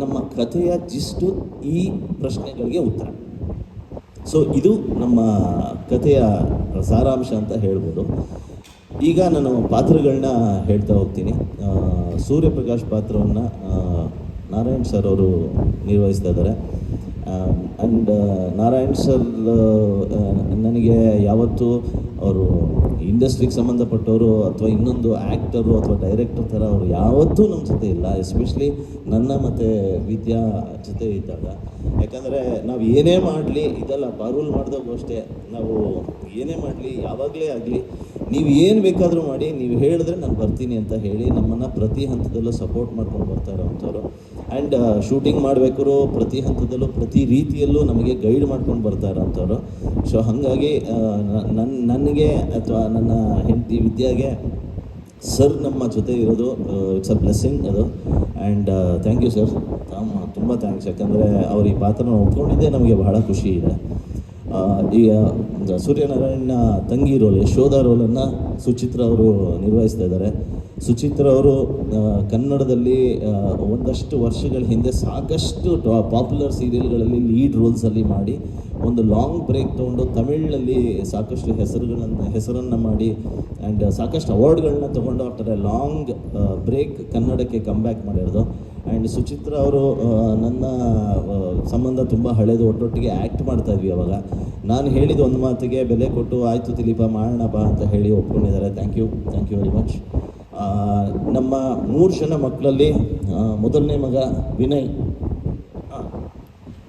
ನಮ್ಮ ಕಥೆಯ ಜಿಸ್ಟು ಈ ಪ್ರಶ್ನೆಗಳಿಗೆ ಉತ್ತರ. ಸೊ ಇದು ನಮ್ಮ ಕಥೆಯ ಸಾರಾಂಶ ಅಂತ ಹೇಳ್ಬೋದು. ಈಗ ನಾನು ಪಾತ್ರಗಳನ್ನ ಹೇಳ್ತಾ ಹೋಗ್ತೀನಿ. ಸೂರ್ಯಪ್ರಕಾಶ್ ಪಾತ್ರವನ್ನು ನಾರಾಯಣ್ ಸರ್ ಅವರು ನಿರ್ವಹಿಸ್ತಾ ಇದ್ದಾರೆ. ಆ್ಯಂಡ್ ನಾರಾಯಣ್ ಸರ್ ನನಗೆ ಯಾವತ್ತೂ ಅವರು ಇಂಡಸ್ಟ್ರಿಗೆ ಸಂಬಂಧಪಟ್ಟವರು ಅಥವಾ ಇನ್ನೊಂದು ಆ್ಯಕ್ಟರು ಅಥವಾ ಡೈರೆಕ್ಟರ್ ಥರ ಅವರು ಯಾವತ್ತೂ ನಮ್ಮ ಜೊತೆ ಇಲ್ಲ, ಎಸ್ಪೆಷಲಿ ನನ್ನ ಮತ್ತು ವಿದ್ಯಾ ಜೊತೆ ಇದ್ದಾಗ. ಯಾಕಂದರೆ ನಾವು ಏನೇ ಮಾಡಲಿ, ಇದೆಲ್ಲ ಪಾರೂಲ್ ಮಾಡಿದಾಗೂ ಅಷ್ಟೇ, ನಾವು ಏನೇ ಮಾಡಲಿ ಯಾವಾಗಲೇ ಆಗಲಿ ನೀವು ಏನು ಬೇಕಾದರೂ ಮಾಡಿ, ನೀವು ಹೇಳಿದ್ರೆ ನಾನು ಬರ್ತೀನಿ ಅಂತ ಹೇಳಿ ನಮ್ಮನ್ನು ಪ್ರತಿ ಹಂತದಲ್ಲೂ ಸಪೋರ್ಟ್ ಮಾಡ್ಕೊಂಡು ಬರ್ತಾ ಇರೋವಂಥವ್ರು. ಆ್ಯಂಡ್ ಶೂಟಿಂಗ್ ಮಾಡಬೇಕಾದ್ರೂ ಪ್ರತಿ ಹಂತದಲ್ಲೂ ಪ್ರತಿ ರೀತಿಯಲ್ಲೂ ನಮಗೆ ಗೈಡ್ ಮಾಡ್ಕೊಂಡು ಬರ್ತಾ ಇರೋವಂಥವ್ರು. ಸೊ ಹಾಗಾಗಿ ನನಗೆ ಅಥವಾ ನನ್ನ ಹೆಂಡತಿ ವಿದ್ಯಾಗೆ ಸರ್ ನಮ್ಮ ಜೊತೆ ಇರೋದು ಇಟ್ಸ್ ಅ ಬ್ಲೆಸ್ಸಿಂಗ್ ಅದು. ಆ್ಯಂಡ್ ಥ್ಯಾಂಕ್ ಯು ಸರ್, ತುಂಬ ಥ್ಯಾಂಕ್ಸ್. ಯಾಕಂದರೆ ಅವ್ರು ಈ ಪಾತ್ರನ ಒಪ್ಕೊಂಡಿದ್ದೇ ನಮಗೆ ಬಹಳ ಖುಷಿ ಇದೆ. ಈಗ ಸೂರ್ಯನಾರಾಯಣ ತಂಗಿ ರೋಲ್, ಯಶೋಧ ರೋಲನ್ನು ಸುಚಿತ್ರ ಅವರು ನಿರ್ವಹಿಸ್ತಾ ಇದ್ದಾರೆ. ಸುಚಿತ್ರ ಅವರು ಕನ್ನಡದಲ್ಲಿ ಒಂದಷ್ಟು ವರ್ಷಗಳ ಹಿಂದೆ ಸಾಕಷ್ಟು ಪಾಪ್ಯುಲರ್ ಸೀರಿಯಲ್ಗಳಲ್ಲಿ ಲೀಡ್ ರೋಲ್ಸಲ್ಲಿ ಮಾಡಿ ಒಂದು ಲಾಂಗ್ ಬ್ರೇಕ್ ತೊಗೊಂಡು ತಮಿಳಿನಲ್ಲಿ ಸಾಕಷ್ಟು ಹೆಸರನ್ನು ಮಾಡಿ ಆ್ಯಂಡ್ ಸಾಕಷ್ಟು ಅವಾರ್ಡ್ಗಳನ್ನ ತೊಗೊಂಡು ಆಫ್ಟರ್ ಎ ಲಾಂಗ್ ಬ್ರೇಕ್ ಕನ್ನಡಕ್ಕೆ ಕಮ್ ಬ್ಯಾಕ್ ಮಾಡಿರೋದು. ಆ್ಯಂಡ್ ಸುಚಿತ್ರ ಅವರು ನನ್ನ ಸಂಬಂಧ ತುಂಬ ಹಳೇದು, ಒಟ್ಟೊಟ್ಟಿಗೆ ಆ್ಯಕ್ಟ್ ಮಾಡ್ತಾಯಿದ್ವಿ ಅವಾಗ. ನಾನು ಹೇಳಿದ ಒಂದು ಮಾತಿಗೆ ಬೆಲೆ ಕೊಟ್ಟು ಆಯಿತು ದಿಲೀಪ ಮಾಡೋಣ ಬಾ ಅಂತ ಹೇಳಿ ಒಪ್ಕೊಂಡಿದ್ದಾರೆ. Thank you very much. ನಮ್ಮ 3 ಜನ ಮಕ್ಕಳಲ್ಲಿ ಮೊದಲನೇ ಮಗ ವಿನಯ್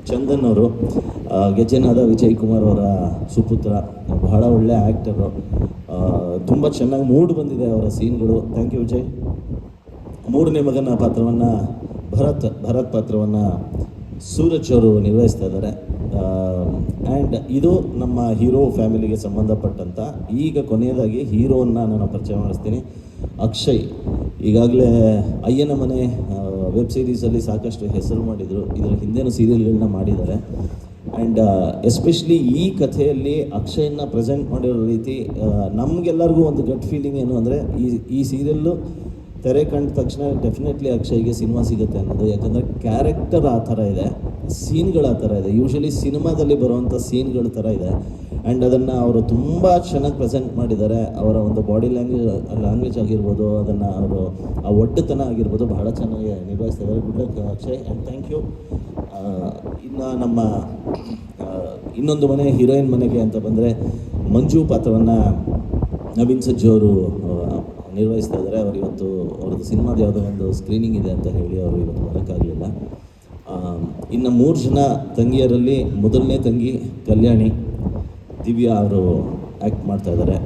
ಚಂದನ್ ಅವರು, ಗೆಜ್ಜೆನಾದ ವಿಜಯ್ ಕುಮಾರ್ ಅವರ ಸುಪುತ್ರ, ಬಹಳ ಒಳ್ಳೆ ಆ್ಯಕ್ಟರು, ತುಂಬ ಚೆನ್ನಾಗಿ ಮೂಡ್ ಬಂದಿದೆ ಅವರ ಸೀನ್ಗಳು. Thank you Vijay. 3ನೇ ಮಗನ ಪಾತ್ರವನ್ನು ಭರತ್ ಪಾತ್ರವನ್ನು ಸೂರಜ್ ಅವರು ನಿರ್ವಹಿಸ್ತಾ ಇದ್ದಾರೆ. ಆ್ಯಂಡ್ ಇದು ನಮ್ಮ ಹೀರೋ ಫ್ಯಾಮಿಲಿಗೆ ಸಂಬಂಧಪಟ್ಟಂಥ. ಈಗ ಕೊನೆಯದಾಗಿ ಹೀರೋವನ್ನು ನಾನು ಪರಿಚಯ ಮಾಡಿಸ್ತೀನಿ. ಅಕ್ಷಯ್ ಈಗಾಗಲೇ ಅಯ್ಯನ ಮನೆ ವೆಬ್ ಸೀರೀಸಲ್ಲಿ ಸಾಕಷ್ಟು ಹೆಸರು ಮಾಡಿದರು, ಇದರ ಹಿಂದೆನೂ ಸೀರಿಯಲ್ಗಳನ್ನ ಮಾಡಿದ್ದಾರೆ. ಆ್ಯಂಡ್ ಎಸ್ಪೆಷಲಿ ಈ ಕಥೆಯಲ್ಲಿ ಅಕ್ಷಯನ್ನ ಪ್ರೆಸೆಂಟ್ ಮಾಡಿರೋ ರೀತಿ ನಮಗೆಲ್ಲರಿಗೂ ಒಂದು ಗಟ್ ಫೀಲಿಂಗ್ ಏನು ಅಂದರೆ, ಈ ಸೀರಿಯಲ್ಲು ತೆರೆ ಕಂಡ ತಕ್ಷಣ ಡೆಫಿನೆಟ್ಲಿ ಅಕ್ಷಯ್ಗೆ ಸಿನಿಮಾ ಸಿಗುತ್ತೆ ಅನ್ನೋದು. ಯಾಕಂದರೆ ಕ್ಯಾರೆಕ್ಟರ್ ಆ ಥರ ಇದೆ, ಸೀನ್ಗಳು ಆ ಥರ ಇದೆ, ಯೂಶ್ವಲಿ ಸಿನಿಮಾದಲ್ಲಿ ಬರುವಂಥ ಸೀನ್ಗಳ ಥರ ಇದೆ. ಆ್ಯಂಡ್ ಅದನ್ನು ಅವರು ತುಂಬ ಚೆನ್ನಾಗಿ ಪ್ರೆಸೆಂಟ್ ಮಾಡಿದ್ದಾರೆ. ಅವರ ಒಂದು ಬಾಡಿ ಲ್ಯಾಂಗ್ವೇಜ್ ಆಗಿರ್ಬೋದು, ಅದನ್ನು ಅವರು ಆ ಒಡ್ಡುತನ ಆಗಿರ್ಬೋದು, ಬಹಳ ಚೆನ್ನಾಗಿ ನಿರ್ವಹಿಸ್ತಾ ಇದ್ದಾರೆ. Good luck Akshay and thank you. ಇನ್ನು ನಮ್ಮ ಇನ್ನೊಂದು ಮನೆ, ಹೀರೋಯಿನ್ ಮನೆಗೆ ಅಂತ ಬಂದರೆ ಮಂಜು ಪಾತ್ರವನ್ನು ನವೀನ್ ಸಜ್ಜು ಅವರು ನಿರ್ವಹಿಸ್ತಾ ಇದ್ದಾರೆ. ಅವರು ಇವತ್ತು ಅವ್ರದ್ದು ಸಿನಿಮಾದ ಯಾವುದೋ ಒಂದು ಸ್ಕ್ರೀನಿಂಗ್ ಇದೆ ಅಂತ ಹೇಳಿ ಅವರು ಇವತ್ತು ಬರೋಕ್ಕಾಗಲಿಲ್ಲ. ಇನ್ನು 3 ಜನ ತಂಗಿಯರಲ್ಲಿ ಮೊದಲನೇ ತಂಗಿ ಕಲ್ಯಾಣಿ, ದಿವ್ಯಾ ಅವರು ಆ್ಯಕ್ಟ್ ಮಾಡ್ತಾ ಇದ್ದಾರೆ.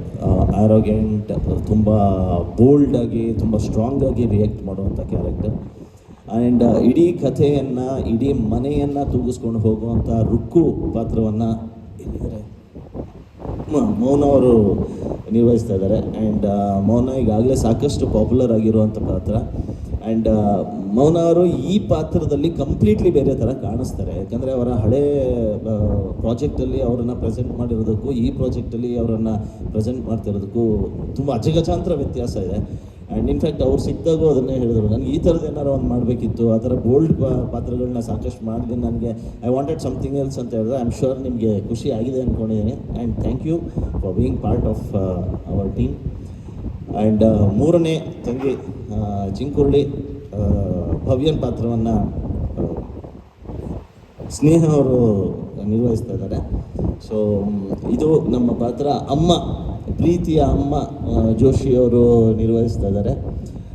ಆರೋಗ್ಯಂಟ್, ತುಂಬ ಬೋಲ್ಡಾಗಿ, ತುಂಬ ಸ್ಟ್ರಾಂಗಾಗಿ ರಿಯಾಕ್ಟ್ ಮಾಡುವಂಥ ಕ್ಯಾರೆಕ್ಟರ್. ಆ್ಯಂಡ್ ಇಡೀ ಕಥೆಯನ್ನು, ಇಡೀ ಮನೆಯನ್ನು ತೂಗಿಸ್ಕೊಂಡು ಹೋಗುವಂಥ ರುಕ್ಕು ಪಾತ್ರವನ್ನು ಮೌನ ಅವರು ನಿರ್ವಹಿಸ್ತಾ ಇದ್ದಾರೆ. ಆ್ಯಂಡ್ ಮೌನ ಈಗಾಗಲೇ ಸಾಕಷ್ಟು ಪಾಪ್ಯುಲರ್ ಆಗಿರುವಂಥ ಪಾತ್ರ. ಆ್ಯಂಡ್ ಮೌನ ಅವರು ಈ ಪಾತ್ರದಲ್ಲಿ ಕಂಪ್ಲೀಟ್ಲಿ ಬೇರೆ ಥರ ಕಾಣಿಸ್ತಾರೆ. ಯಾಕಂದರೆ ಅವರ ಹಳೇ ಪ್ರಾಜೆಕ್ಟಲ್ಲಿ ಅವರನ್ನು ಪ್ರೆಸೆಂಟ್ ಮಾಡಿರೋದಕ್ಕೂ ಈ ಪ್ರಾಜೆಕ್ಟಲ್ಲಿ ಅವರನ್ನು ಪ್ರೆಸೆಂಟ್ ಮಾಡ್ತಿರೋದಕ್ಕೂ ತುಂಬ ಅಜಗಜಾಂತರ ವ್ಯತ್ಯಾಸ ಇದೆ. ಆ್ಯಂಡ್ ಇನ್ಫ್ಯಾಕ್ಟ್ ಅವ್ರು ಸಿಕ್ಕಿದಾಗೂ ಅದನ್ನೇ ಹೇಳಿದ್ರು, ನನಗೆ ಈ ಥರದ್ದು ಏನಾರು ಒಂದು ಮಾಡಬೇಕಿತ್ತು, ಆ ಥರ ಬೋಲ್ಡ್ ಪಾತ್ರಗಳನ್ನ ಸಾಕಷ್ಟು ಮಾಡಿದೆ, ನನಗೆ ಐ ವಾಂಟೆಡ್ ಸಮಥಿಂಗ್ ಎಲ್ಸ್ ಅಂತ ಹೇಳಿದ್ರೆ. ಐ ಆಮ್ ಶ್ಯೂರ್ ನಿಮಗೆ ಖುಷಿ ಆಗಿದೆ ಅಂದ್ಕೊಂಡಿದ್ದೀನಿ. And thank you for being part of our team. And 3ನೇ ತಂಗಿ ಜಿಂಕುರ್ಳಿ, ಭವ್ಯನ್ ಪಾತ್ರವನ್ನು ಸ್ನೇಹ ಅವರು ನಿರ್ವಹಿಸ್ತಾ ಇದ್ದಾರೆ. ಸೊ ಇದು ನಮ್ಮ ಪಾತ್ರ. ಅಮ್ಮ, ಪ್ರೀತಿಯ ಅಮ್ಮ ಜೋಶಿಯವರು ನಿರ್ವಹಿಸ್ತಾ ಇದ್ದಾರೆ.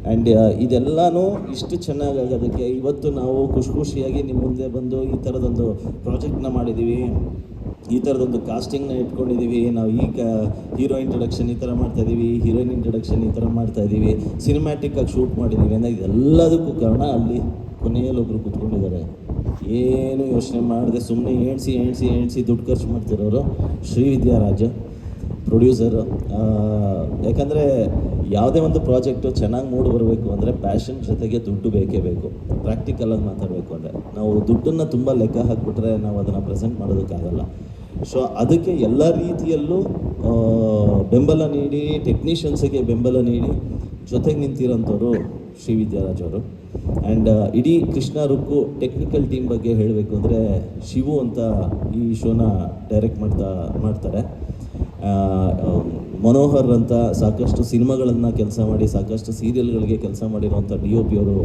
ಆ್ಯಂಡ್ ಇದೆಲ್ಲನೂ ಇಷ್ಟು ಚೆನ್ನಾಗಾಗೋದಕ್ಕೆ ಇವತ್ತು ನಾವು ಖುಷಿಯಾಗಿ ನಿಮ್ಮ ಮುಂದೆ ಬಂದು ಈ ಥರದೊಂದು ಪ್ರಾಜೆಕ್ಟ್ನ ಮಾಡಿದ್ದೀವಿ, ಈ ಥರದೊಂದು ಕಾಸ್ಟಿಂಗ್ನ ಇಟ್ಕೊಂಡಿದ್ದೀವಿ. ನಾವು ಈಗ ಹೀರೋ ಇಂಟ್ರಡಕ್ಷನ್ ಈ ಥರ ಮಾಡ್ತಾಯಿದ್ದೀವಿ, ಹೀರೋಯಿನ್ ಇಂಟ್ರಡಕ್ಷನ್ ಈ ಥರ ಮಾಡ್ತಾಯಿದ್ದೀವಿ, ಸಿನಿಮ್ಯಾಟಿಕ್ಕಾಗಿ ಶೂಟ್ ಮಾಡಿದ್ದೀವಿ ಅಂದರೆ ಇದೆಲ್ಲದಕ್ಕೂ ಕಾರಣ ಅಲ್ಲಿ ಕೊನೆಯಲ್ಲಿ ಒಬ್ಬರು ಕೂತ್ಕೊಂಡಿದ್ದಾರೆ. ಏನು ಯೋಚನೆ ಮಾಡಿದೆ, ಸುಮ್ಮನೆ ಎಣಿಸಿ ದುಡ್ಡು ಖರ್ಚು ಮಾಡ್ತಿರೋರು ಶ್ರೀವಿದ್ಯಾರಾಜ್ ಪ್ರೊಡ್ಯೂಸರು. ಯಾಕಂದರೆ ಯಾವುದೇ ಒಂದು ಪ್ರಾಜೆಕ್ಟು ಚೆನ್ನಾಗಿ ಮೂಡಿ ಬರಬೇಕು ಅಂದರೆ ಪ್ಯಾಷನ್ ಜೊತೆಗೆ ದುಡ್ಡು ಬೇಕೇ ಬೇಕು. ಪ್ರಾಕ್ಟಿಕಲಾಗಿ ಮಾತಾಡಬೇಕು ಅಂದರೆ ನಾವು ದುಡ್ಡನ್ನು ತುಂಬ ಲೆಕ್ಕ ಹಾಕಿಬಿಟ್ರೆ ನಾವು ಅದನ್ನು ಪ್ರೆಸೆಂಟ್ ಮಾಡೋದಕ್ಕಾಗಲ್ಲ. ಸೊ ಅದಕ್ಕೆ ಎಲ್ಲ ರೀತಿಯಲ್ಲೂ ಬೆಂಬಲ ನೀಡಿ, ಟೆಕ್ನಿಷಿಯನ್ಸಿಗೆ ಬೆಂಬಲ ನೀಡಿ ಜೊತೆಗೆ ನಿಂತಿರೋಂಥವ್ರು ಶ್ರೀವಿದ್ಯಾರಾಜ್ ಅವರು. ಆ್ಯಂಡ್ ಇಡೀ ಕೃಷ್ಣ ರುಕ್ಕು ಟೆಕ್ನಿಕಲ್ ಟೀಮ್ ಬಗ್ಗೆ ಹೇಳಬೇಕು ಅಂದರೆ ಶಿವು ಅಂತ ಈ ಶೋನ ಡೈರೆಕ್ಟ್ ಮಾಡ್ತಾರೆ. ಮನೋಹರ್ ಅಂತ ಸಾಕಷ್ಟು ಸಿನಿಮಾಗಳನ್ನು ಕೆಲಸ ಮಾಡಿ, ಸಾಕಷ್ಟು ಸೀರಿಯಲ್ಗಳಿಗೆ ಕೆಲಸ ಮಾಡಿರುವಂಥ DOP ಅವರು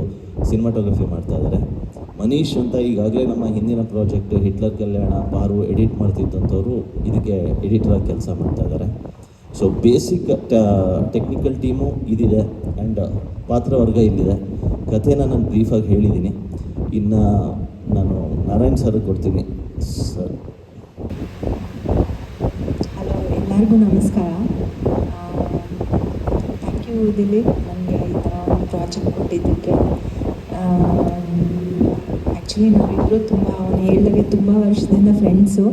ಸಿನಿಮಾಟೋಗ್ರಫಿ ಮಾಡ್ತಾ ಇದ್ದಾರೆ. ಮನೀಶ್ ಅಂತ ಈಗಾಗಲೇ ನಮ್ಮ ಹಿಂದಿನ ಪ್ರಾಜೆಕ್ಟ್ ಹಿಟ್ಲರ್ ಕಲ್ಯಾಣ, ಪಾರು ಎಡಿಟ್ ಮಾಡ್ತಿದ್ದಂಥವ್ರು ಇದಕ್ಕೆ ಎಡಿಟರಾಗಿ ಕೆಲಸ ಮಾಡ್ತಾ ಇದ್ದಾರೆ. ಸೊ ಬೇಸಿಕ್ ಟೆಕ್ನಿಕಲ್ ಟೀಮು ಇದಿದೆ ಆ್ಯಂಡ್ ಪಾತ್ರವರ್ಗ ಇಲ್ಲಿದೆ. ಕಥೆನ ನಾನು ಬ್ರೀಫಾಗಿ ಹೇಳಿದ್ದೀನಿ. ಇನ್ನು ನಾನು ನಾರಾಯಣ್ ಸರ್ ಕೊಡ್ತೀನಿ. ಸರ್ ಹಲೋ, ಎಲ್ಲರಿಗೂ ನಮಸ್ಕಾರ. ಥ್ಯಾಂಕ್ ಯು ದಿಲೀಪ್, ನನಗೆ ಈ ಥರ ಒಂದು ಪ್ರಾಜೆಕ್ಟ್ ಕೊಟ್ಟಿದ್ದಕ್ಕೆ. ಆ್ಯಕ್ಚುಲಿ ನಾವಿಬ್ಬರು ಅವನು ಹೇಳಿದಾಗೆ ತುಂಬ ವರ್ಷದಿಂದ ಫ್ರೆಂಡ್ಸು.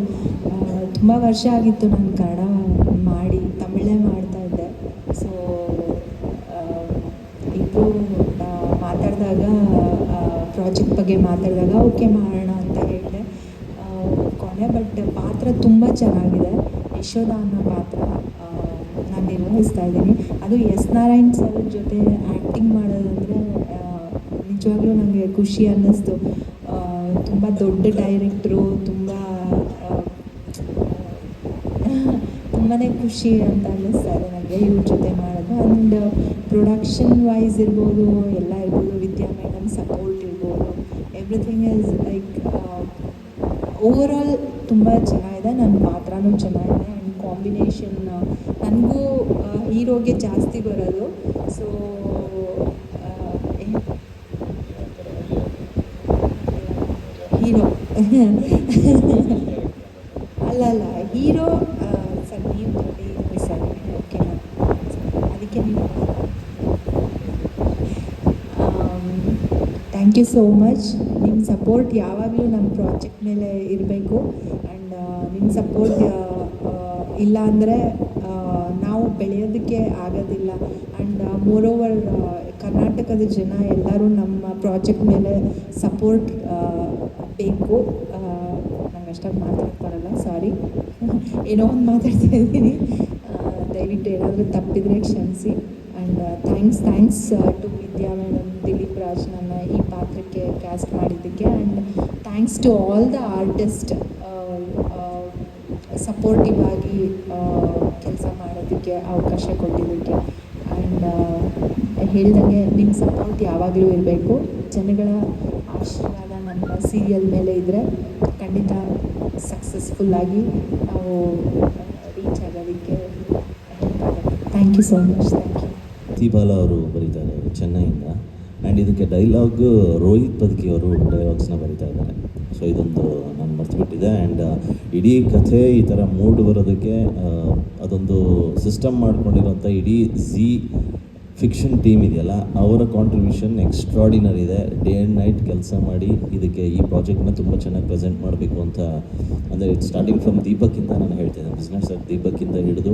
ತುಂಬ ವರ್ಷ ಆಗಿತ್ತು ನಾನು ಕನ್ನಡ ಮಾಡಿ ತಮಿಳೇ ಮಾಡ್ತಾಯಿದ್ದೆ. ಸೊ ಇಬ್ಬರು ಮಾತಾಡಿದಾಗ ಪ್ರಾಜೆಕ್ಟ್ ಬಗ್ಗೆ ಮಾತಾಡಿದಾಗ ಓಕೆ ಮಾಡೋಣ ಅಂತ ಹೇಳಿದೆ. ಕೊನೆ ಬಟ್ ಪಾತ್ರ ತುಂಬ ಚೆನ್ನಾಗಿದೆ. ಯಶೋಧ ಅನ್ನೋ ಪಾತ್ರ ನಾನು ನಿರ್ವಹಿಸ್ತಾ ಇದ್ದೀನಿ. ಅದು ಎಸ್ ನಾರಾಯಣ್ ಸರ್ ಜೊತೆ ಆ್ಯಕ್ಟಿಂಗ್ ಮಾಡೋದಂದರೆ ನಿಜವಾಗ್ಲೂ ನನಗೆ ಖುಷಿ ಅನ್ನಿಸ್ತು. ತುಂಬ ದೊಡ್ಡ ಡೈರೆಕ್ಟ್ರು, ತುಂಬಾ ಖುಷಿ ಅಂತ ಅನ್ನಿಸ್ತಾ ಇದೆ ನನಗೆ ಇವ್ರ ಜೊತೆ ಮಾಡೋದು. ಆ್ಯಂಡ್ ಪ್ರೊಡಕ್ಷನ್ ವೈಸ್ ಇರ್ಬೋದು, ಎಲ್ಲ ಇರ್ಬೋದು, ವಿದ್ಯಾ ಮೇಡಮ್ ಸಪೋರ್ಟ್ ಇರ್ಬೋದು, ಎವ್ರಿಥಿಂಗ್ ಈಸ್ ಲೈಕ್ ಓವರಾಲ್ ತುಂಬ ಚೆನ್ನಾಗಿದೆ. ನನ್ನ ಪಾತ್ರನೂ ಚೆನ್ನಾಗಿದೆ ಆ್ಯಂಡ್ ಕಾಂಬಿನೇಷನ್ ನನಗೂ ಹೀರೋಗೆ ಜಾಸ್ತಿ ಬರೋದು. ಸೊ ಹೀರೋ ಅಲ್ಲ ಹೀರೋ ಸರ್, ನೀವು ನೋಡಿ ಸರ್, ಓಕೆನಾ? ಅದಕ್ಕೆ ನೀವು ಥ್ಯಾಂಕ್ ಯು ಸೋ ಮಚ್. ನಿಮ್ಮ ಸಪೋರ್ಟ್ ಯಾವಾಗಲೂ ನಮ್ಮ ಪ್ರಾಜೆಕ್ಟ್ ಮೇಲೆ ಇರಬೇಕು. ಆ್ಯಂಡ್ ನಿಮ್ಮ ಸಪೋರ್ಟ್ ಇಲ್ಲ ಅಂದರೆ ನಾವು ಬೆಳೆಯೋದಕ್ಕೆ ಆಗೋದಿಲ್ಲ. ಆ್ಯಂಡ್ ಮೋರೋವರ್ ಕರ್ನಾಟಕದ ಜನ ಎಲ್ಲರೂ ನಮ್ಮ ಪ್ರಾಜೆಕ್ಟ್ ಮೇಲೆ ಸಪೋರ್ಟ್ ಬೇಕು. ನಂಗೆ ಅಷ್ಟಾಗಿ ಮಾತಾಡಕ್ಕೆ ಬರಲ್ಲ, ಸಾರಿ, ಏನೋ ಒಂದು ಮಾತಾಡ್ತಾ ಇದ್ದೀನಿ. ದಯವಿಟ್ಟು ಏನಾದರೂ ತಪ್ಪಿದರೆ ಕ್ಷಮಿಸಿ. And thanks to Vidya madam, Dilip Raj ನನ್ನ ಈ ಪಾತ್ರಕ್ಕೆ ಕ್ಯಾಸ್ಟ್ ಮಾಡಿದ್ದಕ್ಕೆ. And thanks to all the artist supportive ಆಗಿ ಕೆಲಸ ಮಾಡೋದಕ್ಕೆ ಅವಕಾಶ ಕೊಟ್ಟಿದ್ದಕ್ಕೆ. ಆ್ಯಂಡ್ ಹೇಳ್ದಂಗೆ ನಿಮ್ಮ ಸಪೋರ್ಟ್ ಯಾವಾಗಲೂ ಇರಬೇಕು. ಜನಗಳ ಆಶೀರ್ವಾದ ನಮ್ಮ ಸೀರಿಯಲ್ ಮೇಲೆ ಇದ್ದರೆ ಖಂಡಿತ ಸಕ್ಸಸ್ಫುಲ್ಲಾಗಿ ನಾವು ರೀಚ್ ಆಗೋದಕ್ಕೆ ಹೆಲ್ಪ್ ಆಗುತ್ತೆ. Thank you so much. Thank you. ಪ್ರತಿಭಾಲ ಅವರು ಬರೀತಾರೆ ಚೆನ್ನೈಯಿಂದ. ಆ್ಯಂಡ್ ಇದಕ್ಕೆ ಡೈಲಾಗ್ ರೋಹಿತ್ ಬದುಕಿ ಅವರು ಡೈಲಾಗ್ಸ್ನ ಬರೀತಾ ಇದ್ದಾರೆ. ಸೊ ಇದೊಂದು ನಾನು ಮರ್ತುಬಿಟ್ಟಿದ್ದೆ. ಆ್ಯಂಡ್ ಇಡೀ ಕಥೆ ಈ ಥರ ಮೂಡ್ ಬರೋದಕ್ಕೆ ಅದೊಂದು ಸಿಸ್ಟಮ್ ಮಾಡ್ಕೊಂಡಿರೋಂಥ ಇಡೀ ಝೀ ಫಿಕ್ಷನ್ ಟೀಮ್ ಇದೆಯಲ್ಲ, ಅವರ ಕಾಂಟ್ರಿಬ್ಯೂಷನ್ ಎಕ್ಸ್ಟ್ರಾಡಿನರಿ ಇದೆ. ಡೇ ಆ್ಯಂಡ್ ನೈಟ್ ಕೆಲಸ ಮಾಡಿ ಇದಕ್ಕೆ ಈ ಪ್ರಾಜೆಕ್ಟ್ನ ತುಂಬ ಚೆನ್ನಾಗಿ ಪ್ರೆಸೆಂಟ್ ಮಾಡಬೇಕು ಅಂತ. ಅಂದರೆ ಸ್ಟಾರ್ಟಿಂಗ್ ಫ್ರಮ್ ದೀಪಕ್ಕಿಂತ ನಾನು ಹೇಳ್ತೇನೆ, ಬಿಸ್ನೆಸ್ ದೀಪಕ್ಕಿಂತ ಹಿಡಿದು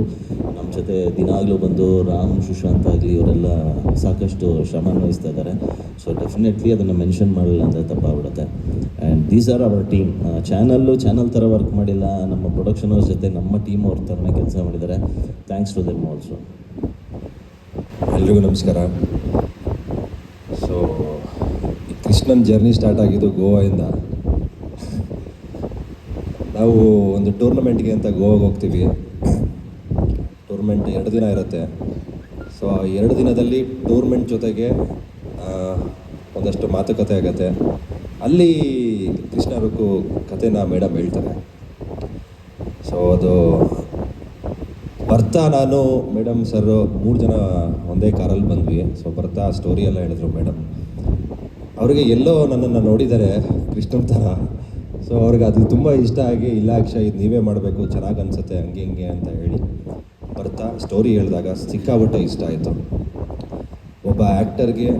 ನಮ್ಮ ಜೊತೆ ದಿನಾಗಲೂ ಬಂದು ರಾಮ್, ಸುಶಾಂತ್ ಆಗಲಿ ಇವರೆಲ್ಲ ಸಾಕಷ್ಟು ಶ್ರಮ ವಹಿಸ್ತಾ ಇದ್ದಾರೆ. ಸೊ ಡೆಫಿನೆಟ್ಲಿ ಅದನ್ನು ಮೆನ್ಷನ್ ಮಾಡಲ್ಲ ಅಂದರೆ ತಪ್ಪಾಗ್ಬಿಡುತ್ತೆ. And these are our team. Channel ಥರ ವರ್ಕ್ ಮಾಡಿಲ್ಲ, ನಮ್ಮ ಪ್ರೊಡಕ್ಷನ್ ಅವ್ರ ಜೊತೆ ನಮ್ಮ ಟೀಮ್ ಅವ್ರ ಥರನೇ ಕೆಲಸ ಮಾಡಿದ್ದಾರೆ. Thanks to them also. ಎಲ್ರಿಗೂ ನಮಸ್ಕಾರ. ಸೊ ಕೃಷ್ಣನ್ ಜರ್ನಿ ಸ್ಟಾರ್ಟ್ ಆಗಿದ್ದು ಗೋವಾದಿಂದ. ನಾವು ಒಂದು ಟೂರ್ನಮೆಂಟ್ಗೆ ಅಂತ ಗೋವಾಗೆ ಹೋಗ್ತೀವಿ. ಟೂರ್ನಮೆಂಟ್ 2 ದಿನ ಇರುತ್ತೆ. ಸೊ ಆ 2 ದಿನದಲ್ಲಿ ಟೂರ್ನಮೆಂಟ್ ಜೊತೆಗೆ ಒಂದಷ್ಟು ಮಾತುಕತೆ ಆಗುತ್ತೆ. ಅಲ್ಲಿ ಕೃಷ್ಣ ರುಕ್ಕು ಕಥೆನ ಮೇಡಮ್ ಹೇಳ್ತಾರೆ. ಸೊ ಅದು ಬರ್ತಾ ನಾನು, ಮೇಡಮ್ ಸರ್ 3 ಜನ ಒಂದೇ ಕಾರಲ್ಲಿ ಬಂದ್ವಿ. ಸೊ ಬರ್ತಾ ಸ್ಟೋರಿ ಎಲ್ಲ ಹೇಳಿದ್ರು ಮೇಡಮ್. ಅವರಿಗೆ ಎಲ್ಲೋ ನನ್ನನ್ನು ನೋಡಿದ್ದಾರೆ ಕೃಷ್ಣನ್ ಥರ. ಸೊ ಅವ್ರಿಗೆ ಅದು ತುಂಬ ಇಷ್ಟ ಆಗಿ, ಇಲ್ಲ ಅಕ್ಷಯ್ ಇದು ನೀವೇ ಮಾಡಬೇಕು, ಚೆನ್ನಾಗಿ ಅನಿಸುತ್ತೆ, ಹಂಗೆ ಹಿಂಗೆ ಅಂತ ಹೇಳಿ ಬರ್ತಾ ಸ್ಟೋರಿ ಹೇಳಿದಾಗ ಸಿಕ್ಕಾಬಿಟ್ಟೆ ಇಷ್ಟ ಆಯಿತು. ಒಬ್ಬ ಆ್ಯಕ್ಟರ್ಗೆ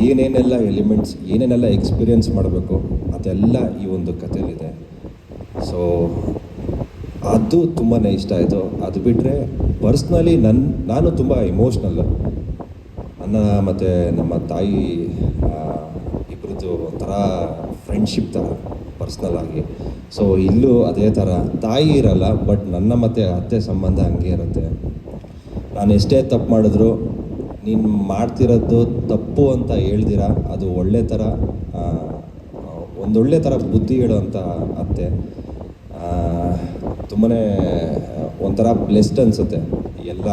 ಏನೇನೆಲ್ಲ ಎಲಿಮೆಂಟ್ಸ್, ಏನೇನೆಲ್ಲ ಎಕ್ಸ್ಪೀರಿಯೆನ್ಸ್ ಮಾಡಬೇಕು ಅದೆಲ್ಲ ಈ ಒಂದು ಕಥೆಯಲ್ಲಿದೆ. ಸೊ ಅದು ತುಂಬಾ ಇಷ್ಟ ಆಯಿತು. ಅದು ಬಿಟ್ಟರೆ ಪರ್ಸ್ನಲಿ ನಾನು ತುಂಬ ಇಮೋಷ್ನಲ್ಲು. ನನ್ನ ಮತ್ತು ನಮ್ಮ ತಾಯಿ ಇಬ್ಬರದ್ದು ಒಂಥರ ಫ್ರೆಂಡ್ಶಿಪ್ ಥರ ಪರ್ಸ್ನಲ್ ಆಗಿ. ಸೊ ಇಲ್ಲೂ ಅದೇ ಥರ ತಾಯಿ ಇರಲ್ಲ, ಬಟ್ ನನ್ನ ಮತ್ತು ಅತ್ತೆ ಸಂಬಂಧ ಹಂಗೆ ಇರುತ್ತೆ. ನಾನು ಎಷ್ಟೇ ತಪ್ಪು ಮಾಡಿದ್ರು ನೀನು ಮಾಡ್ತಿರೋದು ತಪ್ಪು ಅಂತ ಹೇಳ್ದಿರ, ಅದು ಒಳ್ಳೆ ಥರ ಒಂದೊಳ್ಳೆ ಥರ ಬುದ್ಧಿ ಹೇಳೋವಂಥ ಅತ್ತೆ. ತುಂಬಾ ಒಂಥರ ಬ್ಲೆಸ್ಡ್ ಅನಿಸುತ್ತೆ. ಎಲ್ಲ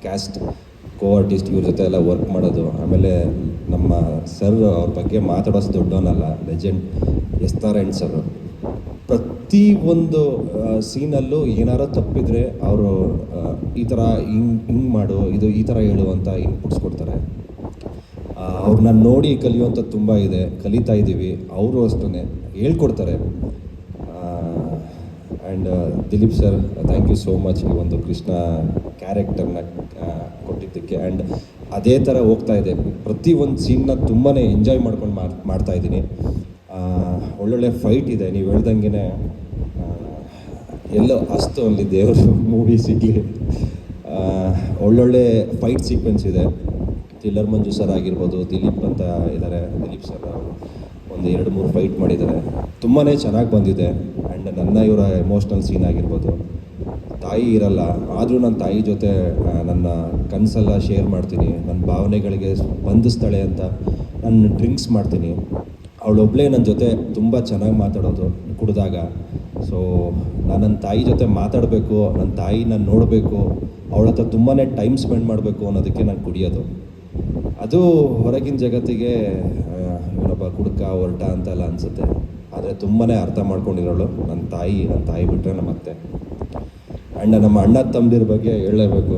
ಕ್ಯಾಸ್ಟ್ ಆರ್ಟಿಸ್ಟ್ ಇವ್ರ ಜೊತೆ ಎಲ್ಲ ವರ್ಕ್ ಮಾಡೋದು. ಆಮೇಲೆ ನಮ್ಮ ಸರ್ ಅವ್ರ ಬಗ್ಗೆ ಮಾತಾಡೋಷ್ಟು ದೊಡ್ಡವನಲ್ಲ, ಲೆಜೆಂಡ್ ಎಸ್ ನಾರಾಯಣ್ ಸರ್. ಪ್ರತಿ ಒಂದು ಸೀನಲ್ಲೂ ಏನಾರ ತಪ್ಪಿದರೆ ಅವರು ಈ ಥರ ಹಿಂಗೆ ಮಾಡು, ಇದು ಈ ಥರ ಹೇಳು ಅಂತ ಇನ್ಪುಟ್ಸ್ ಕೊಡ್ತಾರೆ. ಅವ್ರನ್ನ ನೋಡಿ ಕಲಿಯುವಂಥದ್ದು ತುಂಬ ಇದೆ, ಕಲಿತಾ ಇದ್ದೀವಿ. ಅವರು ಅಷ್ಟೇ ಹೇಳ್ಕೊಡ್ತಾರೆ. And Dilip sir, thank you so much ಈ ಒಂದು ಕೃಷ್ಣ ಕ್ಯಾರೆಕ್ಟರ್ನ ಕೊಟ್ಟಿದ್ದಕ್ಕೆ. ಆ್ಯಂಡ್ ಅದೇ ಥರ ಹೋಗ್ತಾ ಇದೆ. ಪ್ರತಿ ಒಂದು ಸೀನ್ನ ತುಂಬಾ ಎಂಜಾಯ್ ಮಾಡ್ಕೊಂಡು ಮಾಡ್ತಾಯಿದ್ದೀನಿ. ಒಳ್ಳೊಳ್ಳೆ ಫೈಟ್ ಇದೆ. ನೀವು ಹೇಳ್ದಂಗೆ ಎಲ್ಲೋ ಅಷ್ಟು ಅಲ್ಲಿ ದೇವರು ಮೂವಿ ಸಿಗಲಿ. ಒಳ್ಳೊಳ್ಳೆ ಫೈಟ್ ಸೀಕ್ವೆನ್ಸ್ ಇದೆ. ಥ್ರಿಲ್ಲರ್ ಮಂಜು ಸರ್ ಆಗಿರ್ಬೋದು, ದಿಲೀಪ್ ಅಂತ ಇದ್ದಾರೆ, ದಿಲೀಪ್ ಸರ್ ಒಂದು 2-3 ಫೈಟ್ ಮಾಡಿದ್ದಾರೆ. ತುಂಬಾ ಚೆನ್ನಾಗಿ ಬಂದಿದೆ. ಆ್ಯಂಡ್ ನನ್ನ ಇವರ ಎಮೋಷ್ನಲ್ ಸೀನ್ ಆಗಿರ್ಬೋದು. ತಾಯಿ ಇರಲ್ಲ, ಆದರೂ ನನ್ನ ತಾಯಿ ಜೊತೆ ನನ್ನ ಕನಸೆಲ್ಲ ಶೇರ್ ಮಾಡ್ತೀನಿ. ನನ್ನ ಭಾವನೆಗಳಿಗೆ ಬಂಧಿಸ್ತಾಳೆ ಅಂತ ನಾನು ಡ್ರಿಂಕ್ಸ್ ಮಾಡ್ತೀನಿ. ಅವಳೊಬ್ಬಳೇ ನನ್ನ ಜೊತೆ ತುಂಬ ಚೆನ್ನಾಗಿ ಮಾತಾಡೋದು ಕುಡಿದಾಗ. ಸೊ ನಾನು ನನ್ನ ತಾಯಿ ಜೊತೆ ಮಾತಾಡಬೇಕು, ನನ್ನ ತಾಯಿ ನಾನು ನೋಡಬೇಕು, ಅವಳ ಹತ್ರ ತುಂಬಾ ಟೈಮ್ ಸ್ಪೆಂಡ್ ಮಾಡಬೇಕು ಅನ್ನೋದಕ್ಕೆ ನಾನು ಕುಡಿಯೋದು. ಅದು ಹೊರಗಿನ ಜಗತ್ತಿಗೆ ಇವನೊಬ್ಬ ಕುಡುಕ ಹೊರಟ ಅಂತೆಲ್ಲ ಅನಿಸುತ್ತೆ. ಆದರೆ ತುಂಬಾ ಅರ್ಥ ಮಾಡ್ಕೊಂಡಿರೋಳು ನನ್ನ ತಾಯಿ ಬಿಟ್ಟರೆ ನಮ್ಮ ಅತ್ತೆ. ಆ್ಯಂಡ್ ನಮ್ಮ ಅಣ್ಣ ತಮ್ಮದಿರ ಬಗ್ಗೆ ಹೇಳಲೇಬೇಕು.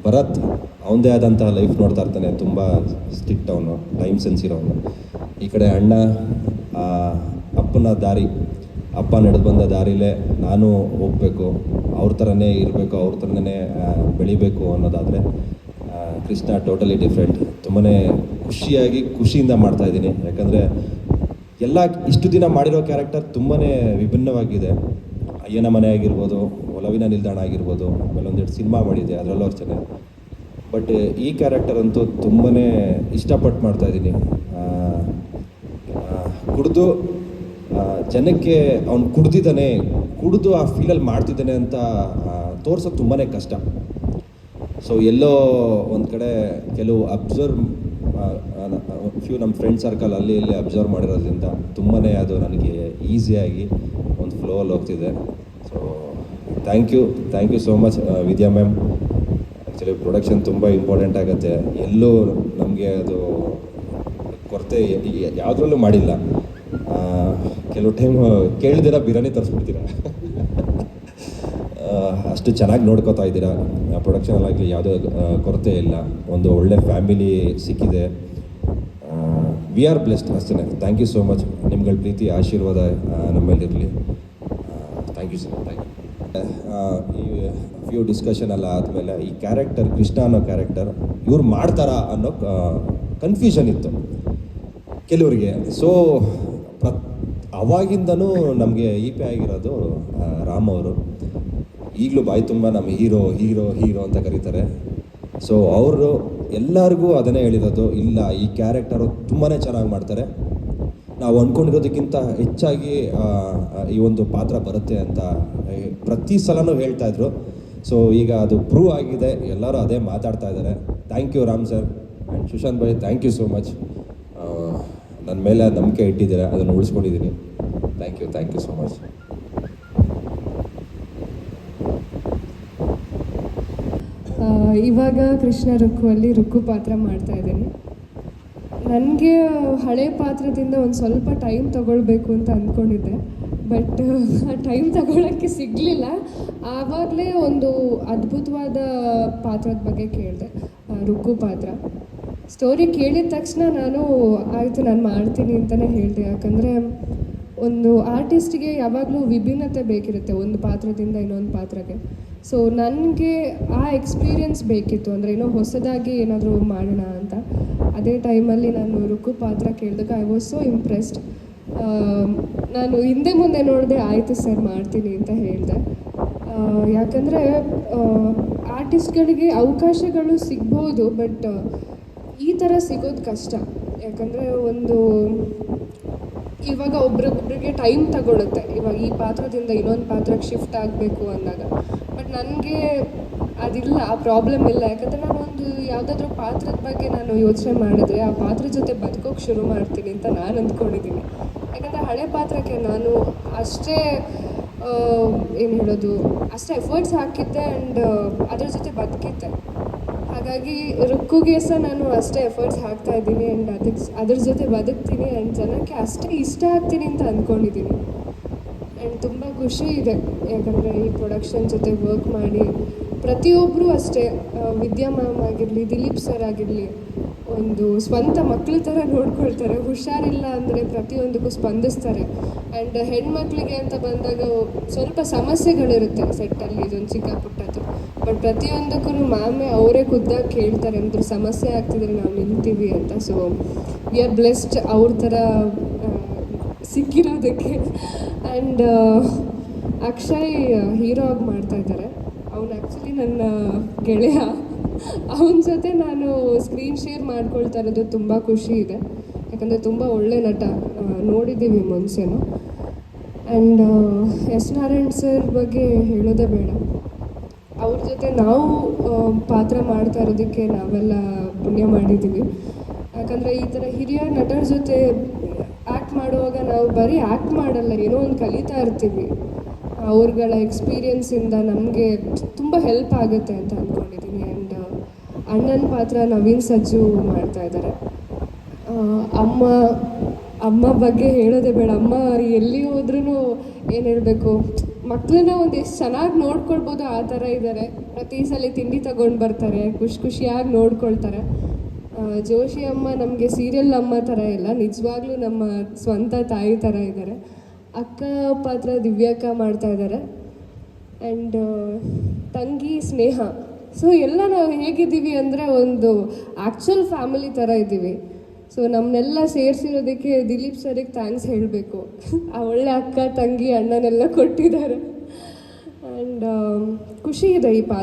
ಭರತ್ ಅವನದೇ ಆದಂಥ ಲೈಫ್ ನೋಡ್ತಾ ಇರ್ತಾನೆ. ತುಂಬ ಸ್ಟ್ರಿಕ್ಟ್ ಅವನು, ಟೈಮ್ ಸೆನ್ಸ್ ಇರೋನು. ಈ ಕಡೆ ಅಣ್ಣ ಅಪ್ಪನ ದಾರಿ, ಅಪ್ಪ ನಡೆದು ಬಂದ ದಾರಿಲೇ ನಾನು ಹೋಗಬೇಕು, ಅವ್ರ ಥರನೇ ಇರಬೇಕು, ಅವ್ರ ಥರನೇ ಬೆಳಿಬೇಕು ಅನ್ನೋದಾದರೆ ಕೃಷ್ಣ ಟೋಟಲಿ ಡಿಫ್ರೆಂಟ್. ತುಂಬಾ ಖುಷಿಯಿಂದ ಮಾಡ್ತಾಯಿದ್ದೀನಿ. ಯಾಕಂದರೆ ಎಲ್ಲ ಇಷ್ಟು ದಿನ ಮಾಡಿರೋ ಕ್ಯಾರೆಕ್ಟರ್ ತುಂಬಾ ವಿಭಿನ್ನವಾಗಿದೆ. ಅಯ್ಯನ ಮನೆ ಆಗಿರ್ಬೋದು, ಒಲವಿನ ನಿಲ್ದಾಣ ಆಗಿರ್ಬೋದು, ಆಮೇಲೆ 1-2 ಸಿನಿಮಾ ಮಾಡಿದೆ, ಅದರಲ್ಲೂ ಅಷ್ಟೇ. ಬಟ್ ಈ ಕ್ಯಾರೆಕ್ಟರ್ ಅಂತೂ ತುಂಬಾ ಇಷ್ಟಪಟ್ಟು ಮಾಡ್ತಾಯಿದ್ದೀನಿ. ಕುಡಿದು ಜನಕ್ಕೆ ಅವ್ನು ಕುಡಿದು ಆ ಫೀಲಲ್ಲಿ ಮಾಡ್ತಿದ್ದಾನೆ ಅಂತ ತೋರ್ಸೋದು ತುಂಬಾ ಕಷ್ಟ. ಸೊ ಎಲ್ಲೋ ಒಂದು ಕಡೆ ಕೆಲವು ನಮ್ಮ ಫ್ರೆಂಡ್ ಸರ್ಕಲ್ ಅಲ್ಲಿ ಇಲ್ಲಿ ಅಬ್ಸರ್ವ್ ಮಾಡಿರೋದ್ರಿಂದ ತುಂಬಾ ಅದು ನನಗೆ ಈಸಿಯಾಗಿ ಒಂದು ಫ್ಲೋಲ್ಲಿ ಹೋಗ್ತಿದೆ. So thank you so much Vidya ma'am. Actually production ತುಂಬ ಇಂಪಾರ್ಟೆಂಟ್ ಆಗುತ್ತೆ. ಎಲ್ಲೂ ನಮಗೆ ಅದು ಕೊರತೆ ಯಾವುದ್ರಲ್ಲೂ ಮಾಡಿಲ್ಲ. ಕೆಲವು ಟೈಮ್ ಕೇಳಿದಿರ ಬಿರಿಯಾನಿ ತರಿಸ್ಬಿಡ್ತೀರ. ಅಷ್ಟು ಚೆನ್ನಾಗಿ ನೋಡ್ಕೋತಾ ಇದ್ದೀರಾ. ಪ್ರೊಡಕ್ಷನಲ್ಲಾಗಲಿ ಯಾವುದೇ ಕೊರತೆ ಇಲ್ಲ. ಒಂದು ಒಳ್ಳೆ ಫ್ಯಾಮಿಲಿ ಸಿಕ್ಕಿದೆ. ವಿ ಆರ್ ಬ್ಲೆಸ್ಡ್ ಅಷ್ಟೇ. Thank you so much. ನಿಮ್ಗಳ ಪ್ರೀತಿ ಆಶೀರ್ವಾದ ನಮ್ಮಲ್ಲಿರಲಿ. Thank you sir. Thank you. ಈ ಫ್ಯೂ ಡಿಸ್ಕಷನ್ ಎಲ್ಲ ಆದಮೇಲೆ ಈ ಕ್ಯಾರೆಕ್ಟರ್ ಕೃಷ್ಣ ಅನ್ನೋ ಕ್ಯಾರೆಕ್ಟರ್ ಇವ್ರು ಮಾಡ್ತಾರಾ ಅನ್ನೋ ಕನ್ಫ್ಯೂಷನ್ ಇತ್ತು ಕೆಲವರಿಗೆ. ಸೊ ಅವಾಗಿಂದನೂ ನಮಗೆ ಇ.ಪಿ ಆಗಿರೋದು ರಾಮ್ ಅವರು. ಈಗಲೂ ಬಾಯಿ ತುಂಬ ನಮ್ಮ ಹೀರೋ ಅಂತ ಕರೀತಾರೆ. ಸೊ ಅವರು ಎಲ್ಲರಿಗೂ ಅದನ್ನೇ ಹೇಳಿರೋದು, ಇಲ್ಲ ಈ ಕ್ಯಾರೆಕ್ಟರು ತುಂಬಾ ಚೆನ್ನಾಗಿ ಮಾಡ್ತಾರೆ, ನಾವು ಅಂದ್ಕೊಂಡಿರೋದಕ್ಕಿಂತ ಹೆಚ್ಚಾಗಿ ಈ ಒಂದು ಪಾತ್ರ ಬರುತ್ತೆ ಅಂತ ಪ್ರತಿ ಸಲನೂ ಹೇಳ್ತಾಯಿದ್ರು. ಸೊ ಈಗ ಅದು ಪ್ರೂವ್ ಆಗಿದೆ. ಎಲ್ಲರೂ ಅದೇ ಮಾತಾಡ್ತಾ ಇದ್ದಾರೆ. Thank you Ram sir and Sushant bhai, thank you so much. ನನ್ನ ಮೇಲೆ ನಂಬಿಕೆ ಇಟ್ಟಿದ್ದೀರಾ, ಅದನ್ನು ಉಳಿಸ್ಕೊಂಡಿದ್ದೀನಿ. Thank you so much. ಇವಾಗ ಕೃಷ್ಣ ರುಕ್ಕುವಲ್ಲಿ ರುಕ್ಕು ಪಾತ್ರ ಮಾಡ್ತಾ ಇದ್ದೀನಿ. ನನಗೆ ಹಳೆ ಪಾತ್ರದಿಂದ ಒಂದು ಸ್ವಲ್ಪ ಟೈಮ್ ತಗೊಳ್ಬೇಕು ಅಂತ ಅಂದ್ಕೊಂಡಿದ್ದೆ. ಬಟ್ ಆ ಟೈಮ್ ತಗೊಳ್ಳೋಕ್ಕೆ ಸಿಗಲಿಲ್ಲ. ಆವಾಗಲೇ ಒಂದು ಅದ್ಭುತವಾದ ಪಾತ್ರದ ಬಗ್ಗೆ ಕೇಳಿದೆ, ರುಕ್ಕು ಪಾತ್ರ. ಸ್ಟೋರಿ ಕೇಳಿದ ತಕ್ಷಣ ನಾನು ಆಯಿತು ನಾನು ಮಾಡ್ತೀನಿ ಅಂತಲೇ ಹೇಳಿದೆ. ಯಾಕಂದರೆ ಒಂದು ಆರ್ಟಿಸ್ಟಿಗೆ ಯಾವಾಗಲೂ ವಿಭಿನ್ನತೆ ಬೇಕಿರುತ್ತೆ ಒಂದು ಪಾತ್ರದಿಂದ ಇನ್ನೊಂದು ಪಾತ್ರಕ್ಕೆ. ಸೊ ನನಗೆ ಆ ಎಕ್ಸ್ಪೀರಿಯನ್ಸ್ ಬೇಕಿತ್ತು, ಅಂದರೆ ಏನೋ ಹೊಸದಾಗಿ ಏನಾದರೂ ಮಾಡೋಣ ಅಂತ. ಅದೇ ಟೈಮಲ್ಲಿ ನಾನು ರುಕ್ಕು ಪಾತ್ರ ಕೇಳಿದಾಗ ಐ ವಾಸ್ ಸೋ ಇಂಪ್ರೆಸ್ಡ್. ನಾನು ಹಿಂದೆ ಮುಂದೆ ನೋಡಿದೆ, ಆಯಿತು ಸರ್ ಮಾಡ್ತೀನಿ ಅಂತ ಹೇಳಿದೆ. ಯಾಕಂದರೆ ಆರ್ಟಿಸ್ಟ್ಗಳಿಗೆ ಅವಕಾಶಗಳು ಸಿಗ್ಬೋದು, ಬಟ್ ಈ ಥರ ಸಿಗೋದು ಕಷ್ಟ. ಯಾಕಂದರೆ ಇವಾಗ ಒಬ್ರಿಗೊಬ್ರಿಗೆ ಟೈಮ್ ತಗೊಳುತ್ತೆ. ಇವಾಗ ಈ ಪಾತ್ರದಿಂದ ಇನ್ನೊಂದು ಪಾತ್ರಕ್ಕೆ ಶಿಫ್ಟ್ ಆಗಬೇಕು ಅಂದಾಗ. ಬಟ್ ನನಗೆ ಅದಿಲ್ಲ, ಆ ಪ್ರಾಬ್ಲಮ್ ಇಲ್ಲ. ಯಾಕಂದರೆ ನಾನೊಂದು ಯಾವುದಾದ್ರೂ ಪಾತ್ರದ ಬಗ್ಗೆ ನಾನು ಯೋಚನೆ ಮಾಡಿದ್ರೆ ಆ ಪಾತ್ರ ಜೊತೆ ಬದುಕೋಕೆ ಶುರು ಮಾಡ್ತೀನಿ ಅಂತ ನಾನು ಅಂದ್ಕೊಂಡಿದ್ದೀನಿ. ಯಾಕಂದರೆ ಹಳೆ ಪಾತ್ರಕ್ಕೆ ನಾನು ಅಷ್ಟೇ ಅಷ್ಟೇ ಎಫರ್ಟ್ಸ್ ಹಾಕಿದ್ದೆ ಆ್ಯಂಡ್ ಅದ್ರ ಜೊತೆ ಬದುಕಿದ್ದೆ. ಹಾಗಾಗಿ ರುಕ್ಕುಗೆ ಸಹ ನಾನು ಅಷ್ಟೇ ಎಫರ್ಟ್ಸ್ ಹಾಕ್ತಾ ಇದ್ದೀನಿ ಆ್ಯಂಡ್ ಅದ್ರ ಜೊತೆ ಬದುಕ್ತೀನಿ ಆ್ಯಂಡ್ ಜನಕ್ಕೆ ಅಷ್ಟೇ ಇಷ್ಟ ಆಗ್ತೀನಿ ಅಂತ ಅಂದ್ಕೊಂಡಿದ್ದೀನಿ. ಆ್ಯಂಡ್ ತುಂಬ ಖುಷಿ ಇದೆ, ಯಾಕಂದರೆ ಈ ಪ್ರೊಡಕ್ಷನ್ ಜೊತೆ ವರ್ಕ್ ಮಾಡಿ ಪ್ರತಿಯೊಬ್ಬರೂ ಅಷ್ಟೇ, ವಿದ್ಯಾ ಮ್ಯಾಮ್ ಆಗಿರಲಿ, ದಿಲೀಪ್ ಸರ್ ಆಗಿರಲಿ, ಒಂದು ಸ್ವಂತ ಮಕ್ಕಳ ಥರ ನೋಡ್ಕೊಳ್ತಾರೆ. ಹುಷಾರಿಲ್ಲ ಅಂದರೆ ಪ್ರತಿಯೊಂದಕ್ಕೂ ಸ್ಪಂದಿಸ್ತಾರೆ. ಆ್ಯಂಡ್ ಹೆಣ್ಮಕ್ಳಿಗೆ ಅಂತ ಬಂದಾಗ ಸ್ವಲ್ಪ ಸಮಸ್ಯೆಗಳಿರುತ್ತೆ ಸೆಟ್ಟಲ್ಲಿ, ಇದೊಂದು ಚಿಕ್ಕ ಪುಟ್ಟದ್ದು, ಬಟ್ ಪ್ರತಿಯೊಂದಕ್ಕೂ ಮ್ಯಾಮೇ ಅವರೇ ಖುದ್ದಾಗಿ ಕೇಳ್ತಾರೆ, ಏನಾದರೂ ಸಮಸ್ಯೆ ಆಗ್ತಿದ್ರೆ ನಾವು ನಿಲ್ತೀವಿ ಅಂತ. ಸೊ ವಿ ಆರ್ ಬ್ಲೆಸ್ಡ್ ಅವ್ರ ಥರ ಸಿಕ್ಕಿರೋದಕ್ಕೆ. ಆ್ಯಂಡ್ ಅಕ್ಷಯ್ ಹೀರೋ ಆಗಿ ಮಾಡ್ತಾಯಿದ್ದಾರೆ. ಅವನು ಆ್ಯಕ್ಚುಲಿ ನನ್ನ ಗೆಳೆಯ. ಅವನ ಜೊತೆ ನಾನು ಸ್ಕ್ರೀನ್ ಶೇರ್ ಮಾಡ್ಕೊಳ್ತಾ ಇರೋದು ತುಂಬ ಖುಷಿ ಇದೆ, ಯಾಕಂದರೆ ತುಂಬ ಒಳ್ಳೆ ನಟ, ನೋಡಿದ್ದೀವಿ ಮುಂಚೆನೂ. ಆ್ಯಂಡ್ ಎಸ್ ನಾರಾಯಣ್ ಸರ್ ಬಗ್ಗೆ ಹೇಳೋದೇ ಬೇಡ. ಅವ್ರ ಜೊತೆ ನಾವು ಪಾತ್ರ ಮಾಡ್ತಾ ಇರೋದಕ್ಕೆ ನಾವೆಲ್ಲ ಪುಣ್ಯ ಮಾಡಿದ್ದೀವಿ. ಯಾಕಂದರೆ ಈ ಥರ ಹಿರಿಯ ನಟರ ಜೊತೆ ಆ್ಯಕ್ಟ್ ಮಾಡುವಾಗ ನಾವು ಬರೀ ಆ್ಯಕ್ಟ್ ಮಾಡಲ್ಲ, ಏನೋ ಒಂದು ಕಲಿತಾ ಇರ್ತೀವಿ. ಅವ್ರುಗಳ ಎಕ್ಸ್ಪೀರಿಯನ್ಸಿಂದ ನಮಗೆ ತುಂಬ ಹೆಲ್ಪ್ ಆಗುತ್ತೆ ಅಂತ ಅಂದ್ಕೊಂಡಿದ್ದೀನಿ. ಆ್ಯಂಡ್ ಅಣ್ಣನ ಪಾತ್ರ ನವೀನ್ ಸಜ್ಜು ಮಾಡ್ತಾ ಇದ್ದಾರೆ. ಅಮ್ಮ ಬಗ್ಗೆ ಹೇಳೋದೇ ಬೇಡ. ಅಮ್ಮ ಎಲ್ಲಿ ಹೋದ್ರೂ ಏನು ಹೇಳಬೇಕು, ಮಕ್ಕಳನ್ನ ಒಂದು ಎಷ್ಟು ಚೆನ್ನಾಗಿ ನೋಡ್ಕೊಳ್ಬೋದು ಆ ಥರ ಇದ್ದಾರೆ. ಪ್ರತಿ ಸಲ ತಿಂಡಿ ತಗೊಂಡು ಬರ್ತಾರೆ, ಖುಷಿಯಾಗಿ ನೋಡ್ಕೊಳ್ತಾರೆ. ಜೋಶಿ ಅಮ್ಮ ನಮಗೆ ಸೀರಿಯಲ್ ಅಮ್ಮ ಥರ ಇಲ್ಲ, ನಿಜವಾಗ್ಲೂ ನಮ್ಮ ಸ್ವಂತ ತಾಯಿ ಥರ ಇದ್ದಾರೆ. ಅಕ್ಕ ಪಾತ್ರ ದಿವ್ಯಾಕ ಮಾಡ್ತಾ ಇದ್ದಾರೆ. ಆ್ಯಂಡ್ ತಂಗಿ ಸ್ನೇಹ. ಸೊ ಎಲ್ಲ ನಾವು ಹೇಗಿದ್ದೀವಿ ಅಂದರೆ ಒಂದು ಆ್ಯಕ್ಚುಲ್ ಫ್ಯಾಮಿಲಿ ಥರ ಇದ್ದೀವಿ. ಸೊ ನಮ್ಮನ್ನೆಲ್ಲ ಸೇರಿಸಿರೋದಕ್ಕೆ ದಿಲೀಪ್ ಸರಿಗೆ ಥ್ಯಾಂಕ್ಸ್ ಹೇಳಬೇಕು. ಆ ಒಳ್ಳೆ ಅಕ್ಕ ತಂಗಿ ಅಣ್ಣನೆಲ್ಲ ಕೊಟ್ಟಿದ್ದಾರೆ. ಆ್ಯಂಡ್ ಖುಷಿ ಇದೆ ಈ ಪಾತ್ರ